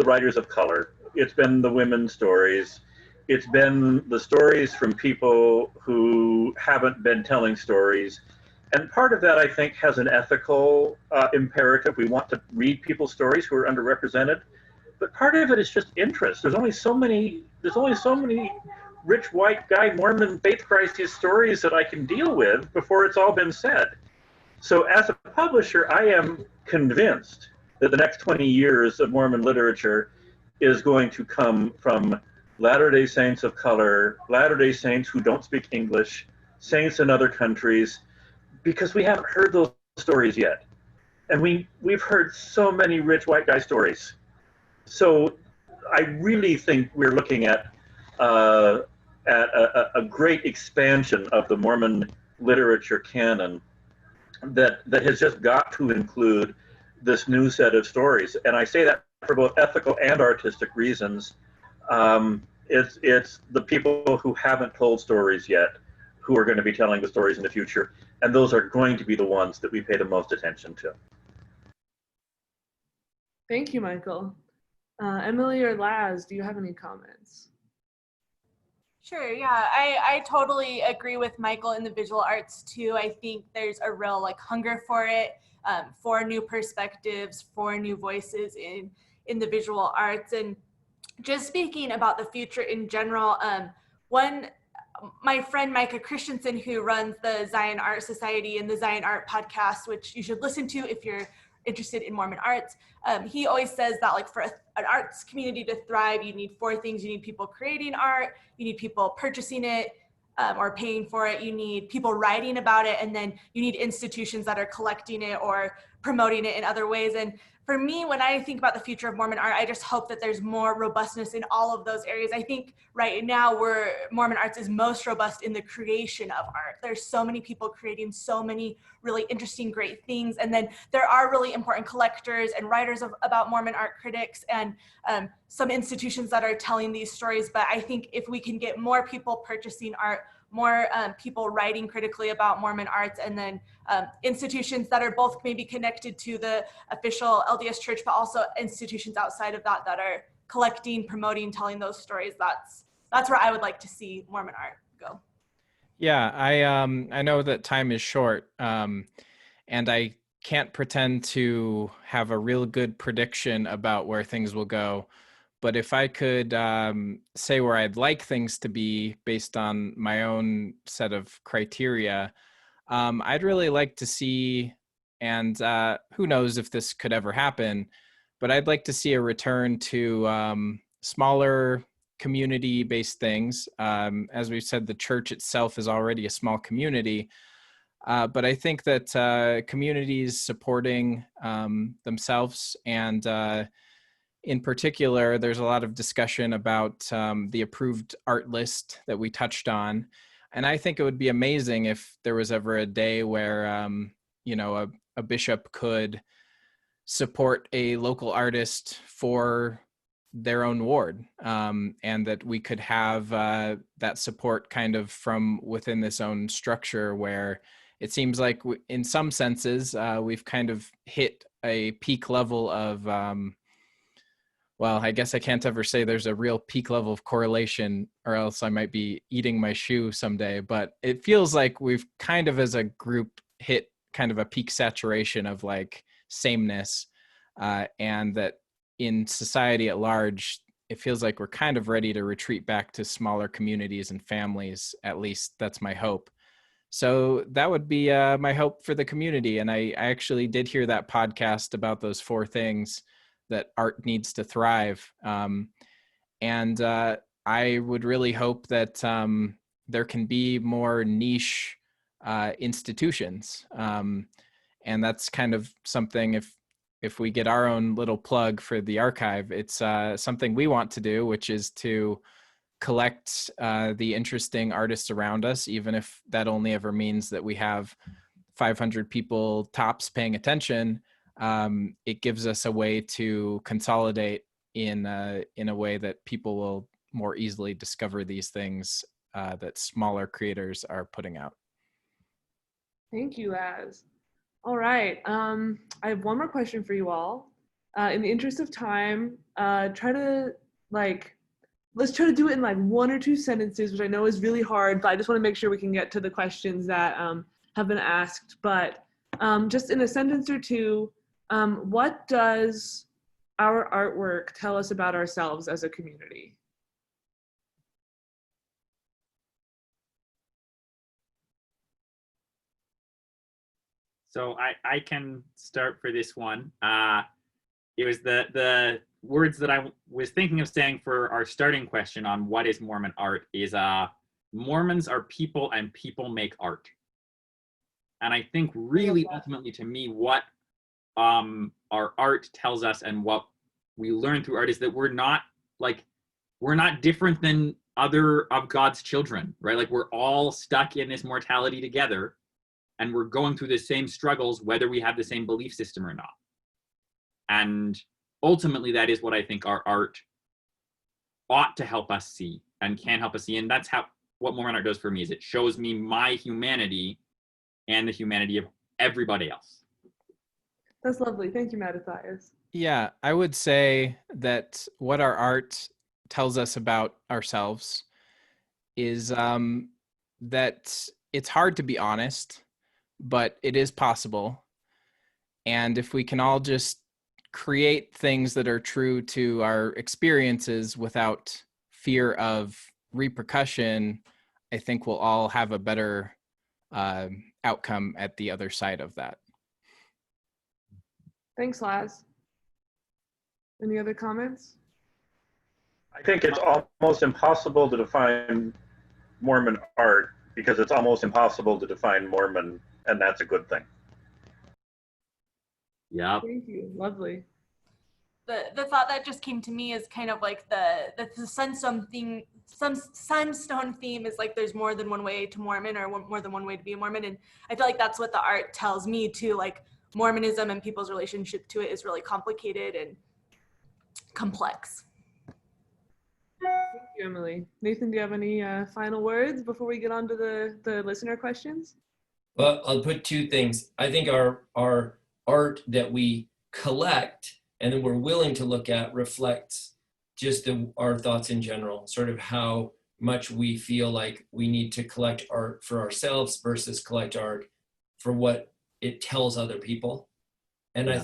writers of color. It's been the women's stories. It's been the stories from people who haven't been telling stories. And part of that, I think, has an ethical imperative. We want to read people's stories who are underrepresented. But part of it is just interest. There's only so many rich white guy Mormon faith crisis stories that I can deal with before it's all been said. So as a publisher, I am convinced that the next 20 years of Mormon literature is going to come from Latter-day Saints of color, Latter-day Saints who don't speak English, saints in other countries, because we haven't heard those stories yet. And we've heard so many rich white guy stories. So I really think we're looking at a great expansion of the Mormon literature canon that has just got to include this new set of stories. And I say that for both ethical and artistic reasons. It's the people who haven't told stories yet who are going to be telling the stories in the future. And those are going to be the ones that we pay the most attention to. Thank you, Michael. Emily or Laz, do you have any comments? Sure, yeah, I totally agree with Michael in the visual arts too. I think there's a real hunger for it, for new perspectives, for new voices in the visual arts. And just speaking about the future in general, my friend Micah Christensen, who runs the Zion Art Society and the Zion Art podcast, which you should listen to if you're interested in Mormon arts, he always says that for an arts community to thrive, you need 4 things. You need people creating art, you need people purchasing it or paying for it, you need people writing about it, and then you need institutions that are collecting it or promoting it in other ways. And for me, when I think about the future of Mormon art, I just hope that there's more robustness in all of those areas. I think right now Mormon arts is most robust in the creation of art. There's so many people creating so many really interesting, great things. And then there are really important collectors and writers about Mormon art, critics, and some institutions that are telling these stories. But I think if we can get more people purchasing art, more people writing critically about Mormon arts, and then institutions that are both maybe connected to the official LDS Church, but also institutions outside of that are collecting, promoting, telling those stories. That's where I would like to see Mormon art go. Yeah, I know that time is short, and I can't pretend to have a real good prediction about where things will go. But if I could say where I'd like things to be based on my own set of criteria, I'd really like to see, and who knows if this could ever happen, but I'd like to see a return to smaller community-based things. As we've said, the church itself is already a small community, but I think that communities supporting themselves, and in particular, there's a lot of discussion about the approved art list that we touched on. And I think it would be amazing if there was ever a day where, a bishop could support a local artist for their own ward, and that we could have that support kind of from within this own structure, where it seems like in some senses we've kind of hit a peak level of well, I guess I can't ever say there's a real peak level of correlation, or else I might be eating my shoe someday. But it feels like we've kind of, as a group, hit kind of a peak saturation of sameness, and that in society at large, it feels like we're kind of ready to retreat back to smaller communities and families. At least that's my hope. So that would be my hope for the community. And I actually did hear that podcast about those 4 things that art needs to thrive. And I would really hope that there can be more niche institutions. And that's kind of something, if we get our own little plug for the archive, it's something we want to do, which is to collect the interesting artists around us, even if that only ever means that we have 500 people tops paying attention. It gives us a way to consolidate in a way that people will more easily discover these things that smaller creators are putting out. Thank you, Az. All right. I have one more question for you all. In the interest of time, let's try to do it in 1 or 2 sentences, which I know is really hard, but I just want to make sure we can get to the questions that have been asked. But just in a sentence or two, what does our artwork tell us about ourselves as a community? So I can start for this one. it was the words that I was thinking of saying for our starting question on what is Mormon art is Mormons are people and people make art. And I think really ultimately to me what our art tells us and what we learn through art is that we're not different than other of God's children, right? Like we're all stuck in this mortality together and we're going through the same struggles whether we have the same belief system or not. And ultimately that is what I think our art ought to help us see and can help us see. And that's what Mormon art does for me, is it shows me my humanity and the humanity of everybody else. That's lovely. Thank you, Mattathias. Yeah, I would say that what our art tells us about ourselves is that it's hard to be honest, but it is possible. And if we can all just create things that are true to our experiences without fear of repercussion, I think we'll all have a better outcome at the other side of that. Thanks, Laz. Any other comments? I think it's almost impossible to define Mormon art because it's almost impossible to define Mormon, and that's a good thing. Yeah. Thank you. Lovely. The thought that just came to me is kind of like the sunstone theme. Some sunstone theme is like there's more than one way to Mormon, or more than one way to be a Mormon, and I feel like that's what the art tells me too. Like Mormonism and people's relationship to it is really complicated and complex. Thank you, Emily. Nathan, do you have any final words before we get on to the listener questions? Well, I'll put two things. I think our art that we collect and then we're willing to look at reflects just our thoughts in general, sort of how much we feel like we need to collect art for ourselves versus collect art for what it tells other people. And yeah. I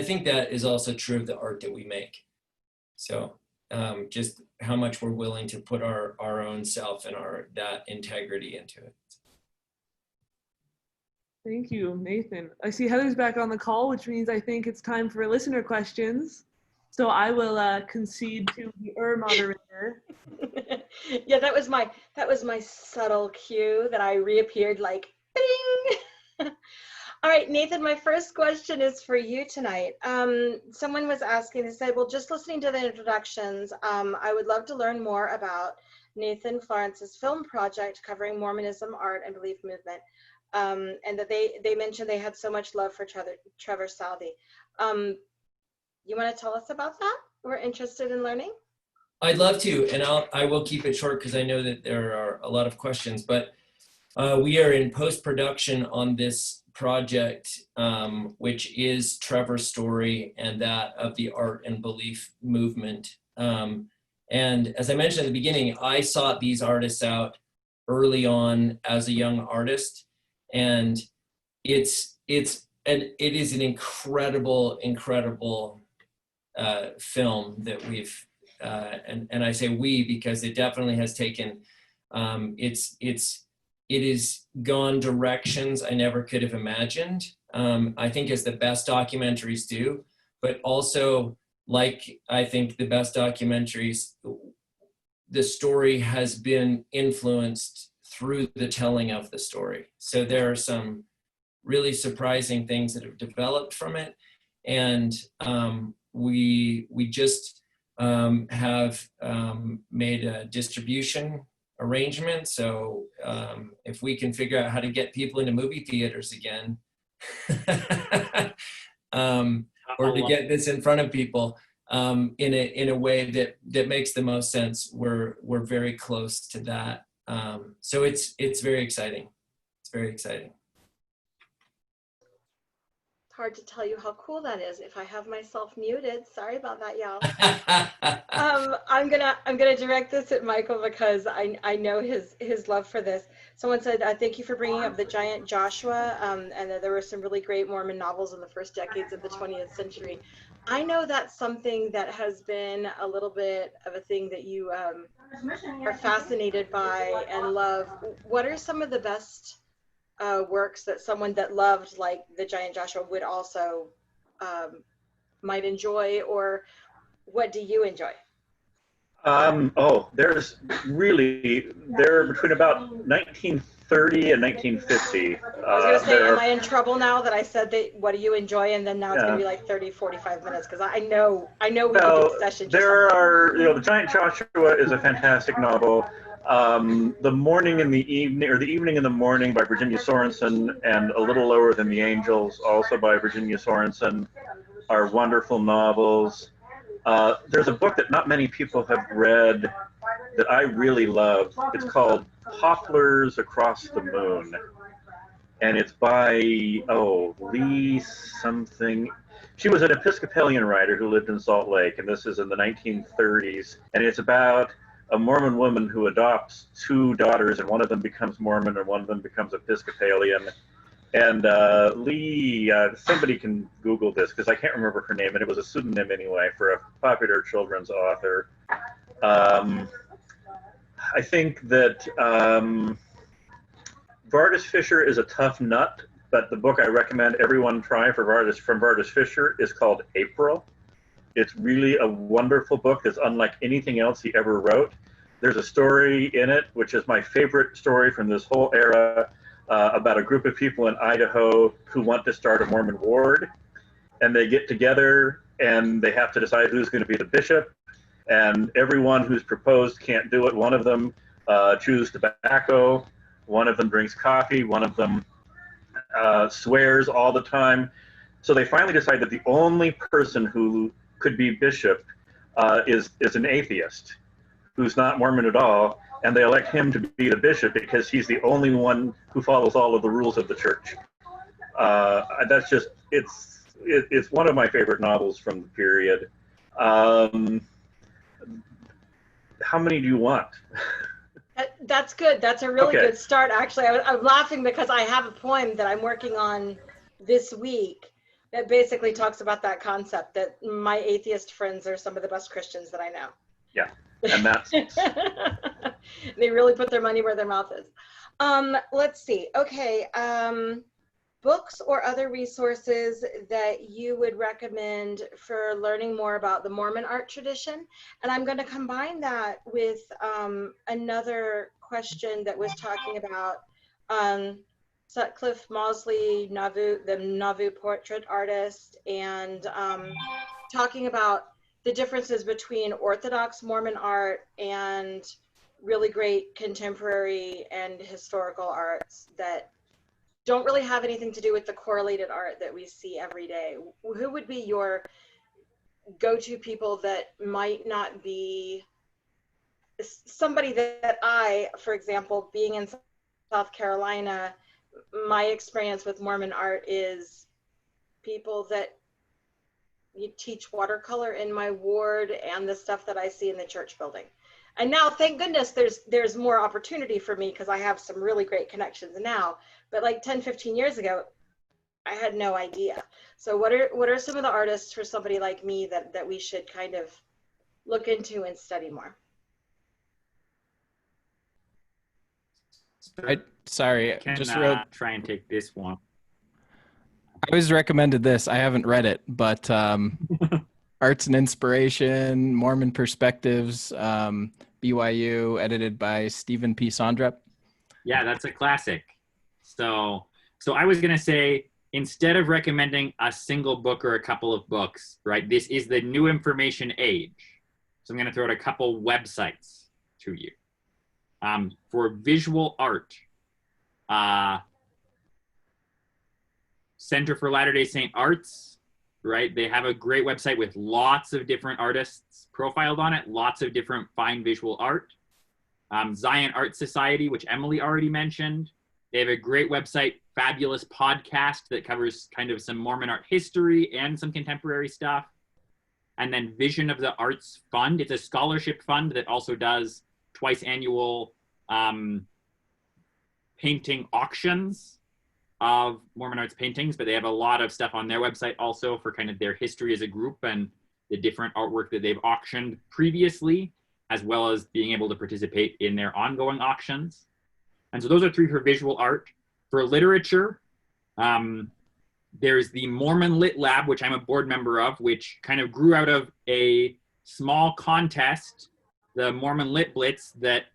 think that is also true of the art that we make. So just how much we're willing to put our own self and that integrity into it. Thank you, Nathan. I see Heather's back on the call, which means I think it's time for listener questions. So I will concede to the moderator. Yeah, that was my subtle cue that I reappeared like bing. All right, Nathan, my first question is for you tonight. Someone was asking, they said, well, just listening to the introductions, I would love to learn more about Nathan Florence's film project covering Mormonism, art, and belief movement. And that they mentioned they had so much love for Trevor Southey. You want to tell us about that? We're interested in learning. I'd love to, and I will keep it short because I know that there are a lot of questions, but we are in post-production on this project, which is Trevor's story and that of the art and belief movement. And as I mentioned at the beginning, I sought these artists out early on as a young artist, and it is an incredible film that we've and I say we because it definitely has taken it has gone directions I never could have imagined. I think as the best documentaries do, but also like I think the best documentaries, the story has been influenced through the telling of the story. So there are some really surprising things that have developed from it. And we just have made a distribution arrangement. So if we can figure out how to get people into movie theaters again, or to get this in front of people in a way that makes the most sense, we're very close to that. So it's very exciting. It's very exciting. It's hard to tell you how cool that is if I have myself muted. Sorry about that, y'all. I'm gonna direct this at Michael because I know his love for this. Someone said, thank you for bringing up the giant Joshua, and that there were some really great Mormon novels in the first decades of the 20th century. I know that's something that has been a little bit of a thing that you are fascinated by and love. What are some of the best works that someone that loved like the giant Joshua would also might enjoy, or what do you enjoy? There's really, they're between about 1930 and 1950. I was going to say, am I in trouble now that I said that, what do you enjoy? And then now it's going to be like 30, 45 minutes, because I know we could do a session. There are, The Giant Joshua is a fantastic novel. The Morning and the Evening, or The Evening and the Morning by Virginia Sorensen, and A Little Lower Than the Angels, also by Virginia Sorensen, are wonderful novels. There's a book that not many people have read that I really love. It's called Poplars Across the Moon. And it's by, Lee something. She was an Episcopalian writer who lived in Salt Lake, and this is in the 1930s. And it's about a Mormon woman who adopts two daughters, and one of them becomes Mormon and one of them becomes Episcopalian. And Lee, somebody can Google this because I can't remember her name, and it was a pseudonym anyway for a popular children's author. I think that Vardis Fisher is a tough nut, but the book I recommend everyone try from Vardis Fisher is called April. It's really a wonderful book that's unlike anything else he ever wrote. There's a story in it, which is my favorite story from this whole era, about a group of people in Idaho who want to start a Mormon ward. And they get together and they have to decide who's going to be the bishop. And everyone who's proposed can't do it. One of them chews tobacco. One of them drinks coffee. One of them swears all the time. So they finally decide that the only person who could be bishop is an atheist who's not Mormon at all. And they elect him to be the bishop because he's the only one who follows all of the rules of the church. That's just, it's one of my favorite novels from the period. How many do you want? That's good. That's a really good start, actually. I'm laughing because I have a poem that I'm working on this week that basically talks about that concept, that my atheist friends are some of the best Christians that I know. Yeah, and that's... They really put their money where their mouth is. Let's see. Okay. Books or other resources that you would recommend for learning more about the Mormon art tradition. And I'm going to combine that with another question that was talking about Sutcliffe Mausley, the Nauvoo portrait artist, and talking about the differences between Orthodox Mormon art and really great contemporary and historical arts that don't really have anything to do with the correlated art that we see every day. Who would be your go-to people that might not be somebody that I, for example, being in South Carolina, my experience with Mormon art is people that you teach watercolor in my ward and the stuff that I see in the church building. And now, thank goodness, there's more opportunity for me because I have some really great connections now. But like 10, 15 years ago, I had no idea. So what are some of the artists for somebody like me that we should kind of look into and study more? Sorry, I can just wrote. try and take this one. I was recommended this. I haven't read it, but Arts and Inspiration, Mormon Perspectives, BYU, edited by Stephen P. Sondrep. Yeah, that's a classic. So I was going to say, instead of recommending a single book or a couple of books, right, this is the new information age. So I'm going to throw out a couple websites to you. For visual art, Center for Latter-day Saint Arts, right? They have a great website with lots of different artists profiled on it, lots of different fine visual art. Zion Art Society, which Emily already mentioned. They have a great website, fabulous podcast that covers kind of some Mormon art history and some contemporary stuff. And then Vision of the Arts Fund. It's a scholarship fund that also does twice annual painting auctions of Mormon arts paintings, but they have a lot of stuff on their website also for kind of their history as a group and the different artwork that they've auctioned previously, as well as being able to participate in their ongoing auctions. And so those are three for visual art. For literature, There's the Mormon Lit Lab, which I'm a board member of, which kind of grew out of a small contest, the Mormon Lit Blitz, that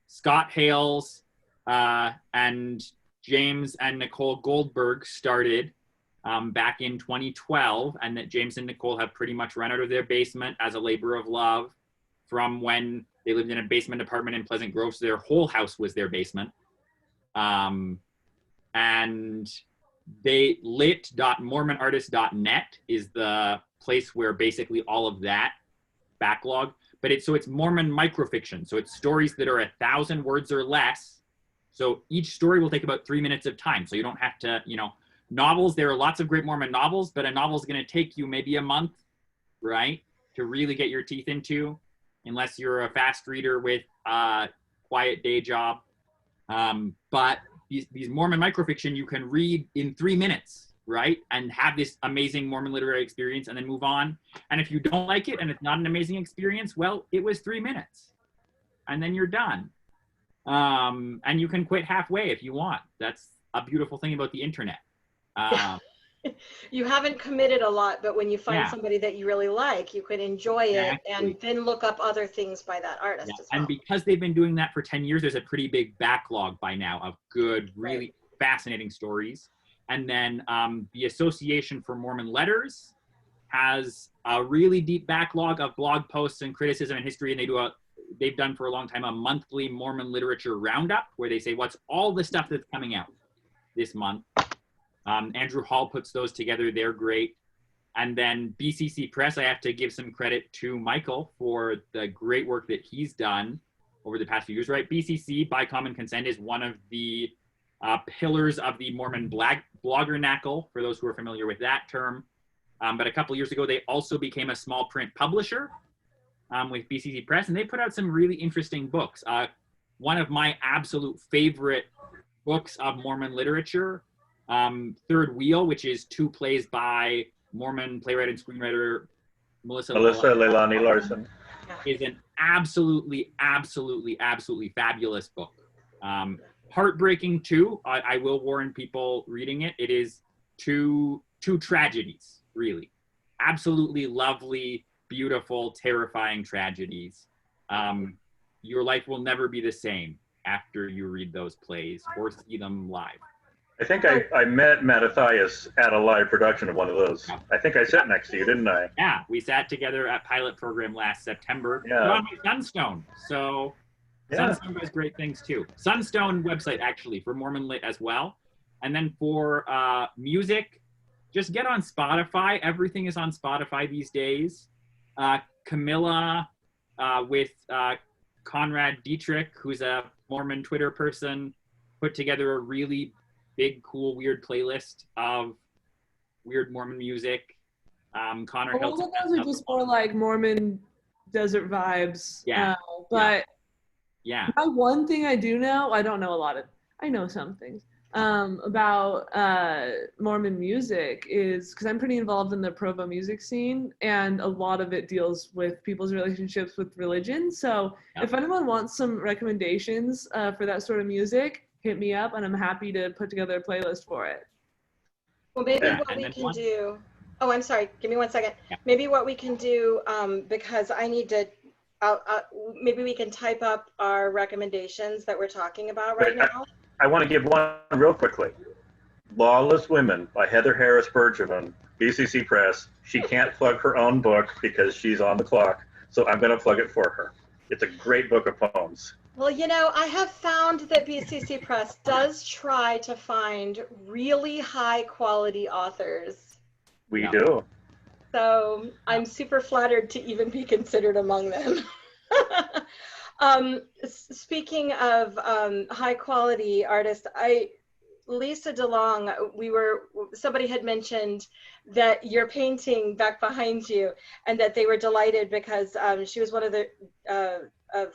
Scott Hales and James and Nicole Goldberg started back in 2012, and that James and Nicole have pretty much run out of their basement as a labor of love from when they lived in a basement apartment in Pleasant Grove, so their whole house was their basement. And they lit.mormonartist.net is the place where basically all of that backlog, but it's Mormon microfiction. So it's stories that are 1,000 words or less. So each story will take about 3 minutes of time. So you don't have to, novels, there are lots of great Mormon novels, but a novel is going to take you maybe a month, right, to really get your teeth into, unless you're a fast reader with a quiet day job. But these Mormon microfiction you can read in 3 minutes, right? And have this amazing Mormon literary experience and then move on. And if you don't like it and it's not an amazing experience, well, it was 3 minutes and then you're done. And you can quit halfway if you want. That's a beautiful thing about the internet. You haven't committed a lot, but when you find somebody that you really like, you can enjoy it and then look up other things by that artist as well. And because they've been doing that for 10 years, there's a pretty big backlog by now of good, really fascinating stories. And then the Association for Mormon Letters has a really deep backlog of blog posts and criticism and history, and they've done for a long time a monthly Mormon literature roundup where they say what's all the stuff that's coming out this month. Andrew Hall puts those together. They're great. And then BCC Press, I have to give some credit to Michael for the great work that he's done over the past few years, right? BCC, by common consent, is one of the pillars of the Mormon bloggernacle, for those who are familiar with that term. But a couple years ago, they also became a small print publisher with BCC Press, and they put out some really interesting books. One of my absolute favorite books of Mormon literature, Third Wheel, which is 2 plays by Mormon playwright and screenwriter Melissa Leilani Larson, is an absolutely fabulous book. Heartbreaking too. I will warn people reading it. It is two tragedies, really. Absolutely lovely, beautiful, terrifying tragedies. Your life will never be the same after you read those plays or see them live. I think I met Mattathias at a live production of one of those. I think I sat next to you, didn't I? Yeah, we sat together at Pilot Program last September. Yeah. On my Sunstone. So Sunstone does great things too. Sunstone website actually for Mormon Lit as well. And then for music, just get on Spotify. Everything is on Spotify these days. Camilla with Conrad Dietrich, who's a Mormon Twitter person, put together a really big, cool, weird playlist of weird Mormon music. Connor All of those are just more like Mormon desert vibes. Yeah. But yeah. My one thing I do know, I don't know a lot of, I know some things about Mormon music is, because I'm pretty involved in the Provo music scene, and a lot of it deals with people's relationships with religion. So if anyone wants some recommendations for that sort of music, hit me up and I'm happy to put together a playlist for it. Well, maybe what we can do, oh, I'm sorry, give me 1 second. Maybe what we can do, because I need to, maybe we can type up our recommendations that we're talking about right now. I want to give one real quickly. Lawless Women by Heather Harris Bergevin, BCC Press. She can't plug her own book because she's on the clock, so I'm going to plug it for her. It's a great book of poems. Well, I have found that BCC Press does try to find really high quality authors. We do. So I'm super flattered to even be considered among them. Speaking of high quality artists, Lisa DeLong, somebody had mentioned that your painting back behind you, and that they were delighted because she was one of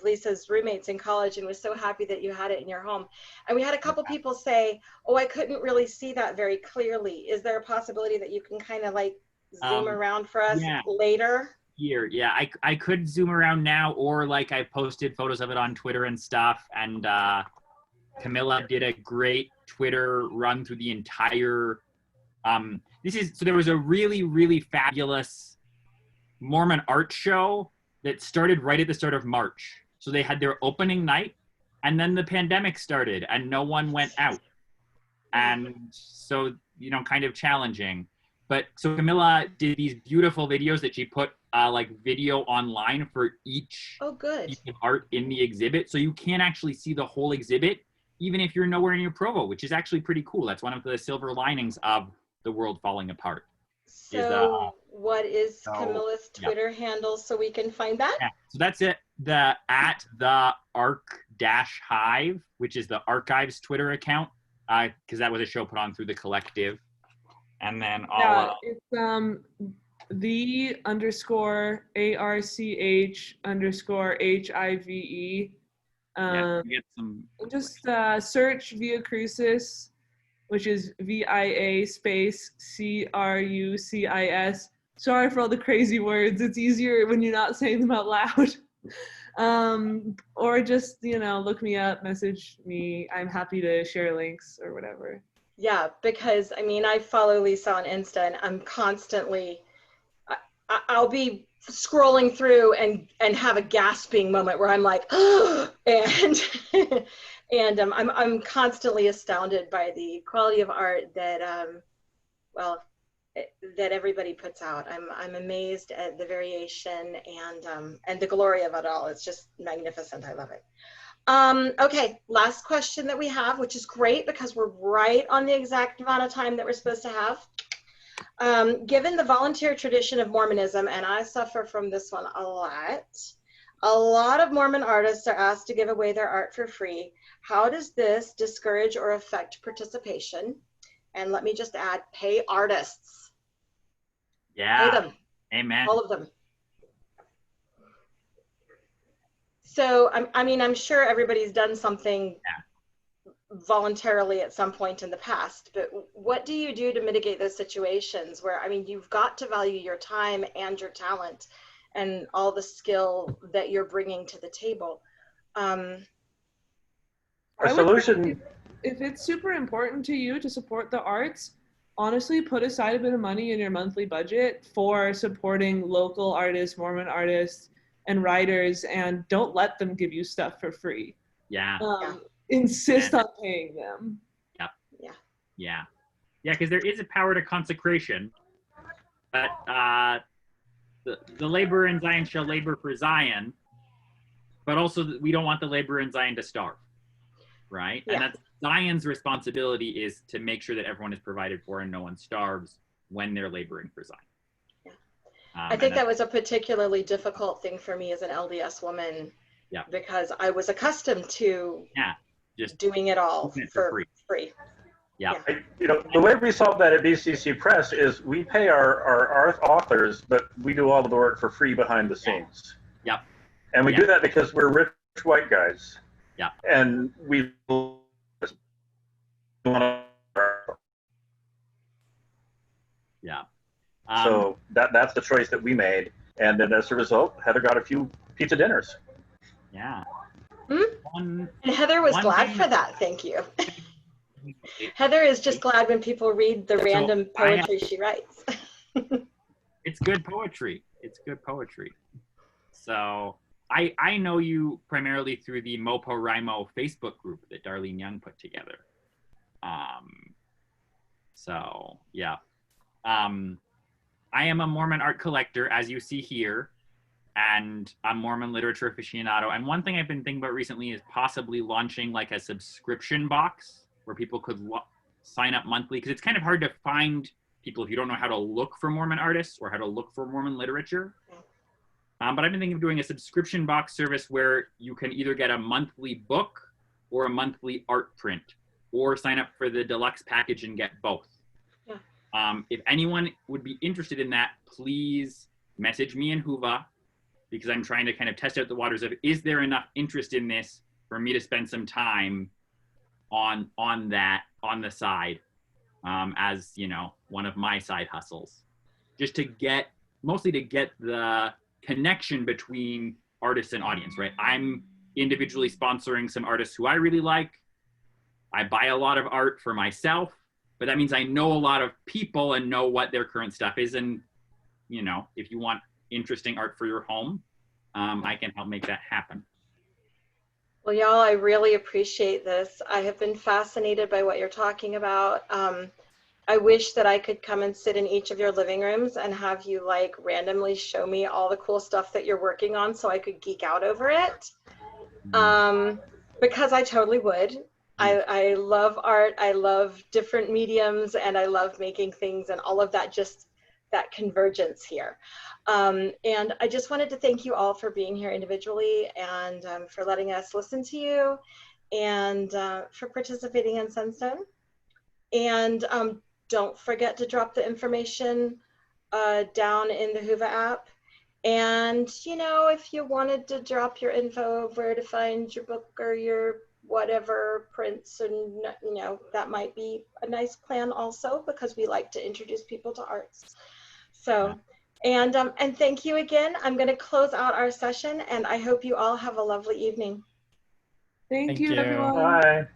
Lisa's roommates in college and was so happy that you had it in your home. And we had a couple people say, oh, I couldn't really see that very clearly. Is there a possibility that you can kind of like zoom around for us later? Yeah, I could zoom around now, or like I posted photos of it on Twitter and stuff, and Camilla did a great Twitter run through the entire So there was a really, really fabulous Mormon art show that started right at the start of March. So they had their opening night, and then the pandemic started and no one went out. And so, kind of challenging. But so Camilla did these beautiful videos that she put like video online for each piece of art in the exhibit. So you can actually see the whole exhibit, even if you're nowhere near Provo, which is actually pretty cool. That's one of the silver linings of the world falling apart. So what is Camilla's Twitter handle so we can find that? Yeah, so that's it. At the arc-hive, which is the archives Twitter account, because that was a show put on through the collective. And then it's the_ARCH_HIVE. Get some. Just search Via Crucis, which is VIA space CRUCIS. Sorry for all the crazy words. It's easier when you're not saying them out loud. Or just, look me up, message me. I'm happy to share links or whatever. Yeah, because I follow Lisa on Insta, and I'm constantly, I'll be scrolling through and have a gasping moment where I'm like, and I'm constantly astounded by the quality of art that that everybody puts out. I'm amazed at the variation and the glory of it all. It's just magnificent. I love it. Okay, last question that we have, which is great because we're right on the exact amount of time that we're supposed to have. Given the volunteer tradition of Mormonism, and I suffer from this one a lot of Mormon artists are asked to give away their art for free. How does this discourage or affect participation? And let me just add, pay artists. Yeah. Pay them. Amen. All of them. So, I'm sure everybody's done something voluntarily at some point in the past, but what do you do to mitigate those situations where, you've got to value your time and your talent and all the skill that you're bringing to the table? A solution. If it's super important to you to support the arts, honestly, put aside a bit of money in your monthly budget for supporting local artists, Mormon artists, and writers, and don't let them give you stuff for free. Yeah. Insist on paying them. Yep. Yeah, because there is a power to consecration, but the laborer in Zion shall labor for Zion, but also we don't want the laborer in Zion to starve, right? Yeah. And that's Zion's responsibility, is to make sure that everyone is provided for and no one starves when they're laboring for Zion. I think that was a particularly difficult thing for me as an LDS woman, because I was accustomed to just doing it all for free. Yeah. The way we solve that at BCC Press is we pay our authors, but we do all of the work for free behind the scenes. Yep. And we do that because we're rich white guys. Yeah. And we so that's the choice that we made, and then as a result, Heather got a few pizza dinners. Yeah. And Heather was glad for that. Thank you. Heather is just glad when people read the random poetry she writes. It's good poetry. So I know you primarily through the Mopo Rimo Facebook group that Darlene Young put together. I am a Mormon art collector, as you see here, and I'm Mormon literature aficionado. And one thing I've been thinking about recently is possibly launching like a subscription box where people could sign up monthly, because it's kind of hard to find people if you don't know how to look for Mormon artists or how to look for Mormon literature. But I've been thinking of doing a subscription box service where you can either get a monthly book or a monthly art print, or sign up for the deluxe package and get both. If anyone would be interested in that, please message me and Huva, because I'm trying to kind of test out the waters of, is there enough interest in this for me to spend some time on that on the side, as one of my side hustles, just to mostly to get the connection between artists and audience, right? I'm individually sponsoring some artists who I really like. I buy a lot of art for myself, but that means I know a lot of people and know what their current stuff is. And, you know, if you want interesting art for your home, I can help make that happen. Well, y'all, I really appreciate this. I have been fascinated by what you're talking about. I wish that I could come and sit in each of your living rooms and have you like randomly show me all the cool stuff that you're working on so I could geek out over it. Because I totally would. I love art, I love different mediums, and I love making things and all of that, just that convergence here. And I just wanted to thank you all for being here individually and for letting us listen to you and for participating in Sunstone. And don't forget to drop the information down in the Whova app. And, you know, if you wanted to drop your info of where to find your book or your whatever prints, and, you know, that might be a nice plan also, because we like to introduce people to arts. So, and thank you again. I'm going to close out our session, and I hope you all have a lovely evening. Thank you, you. everyone. Bye.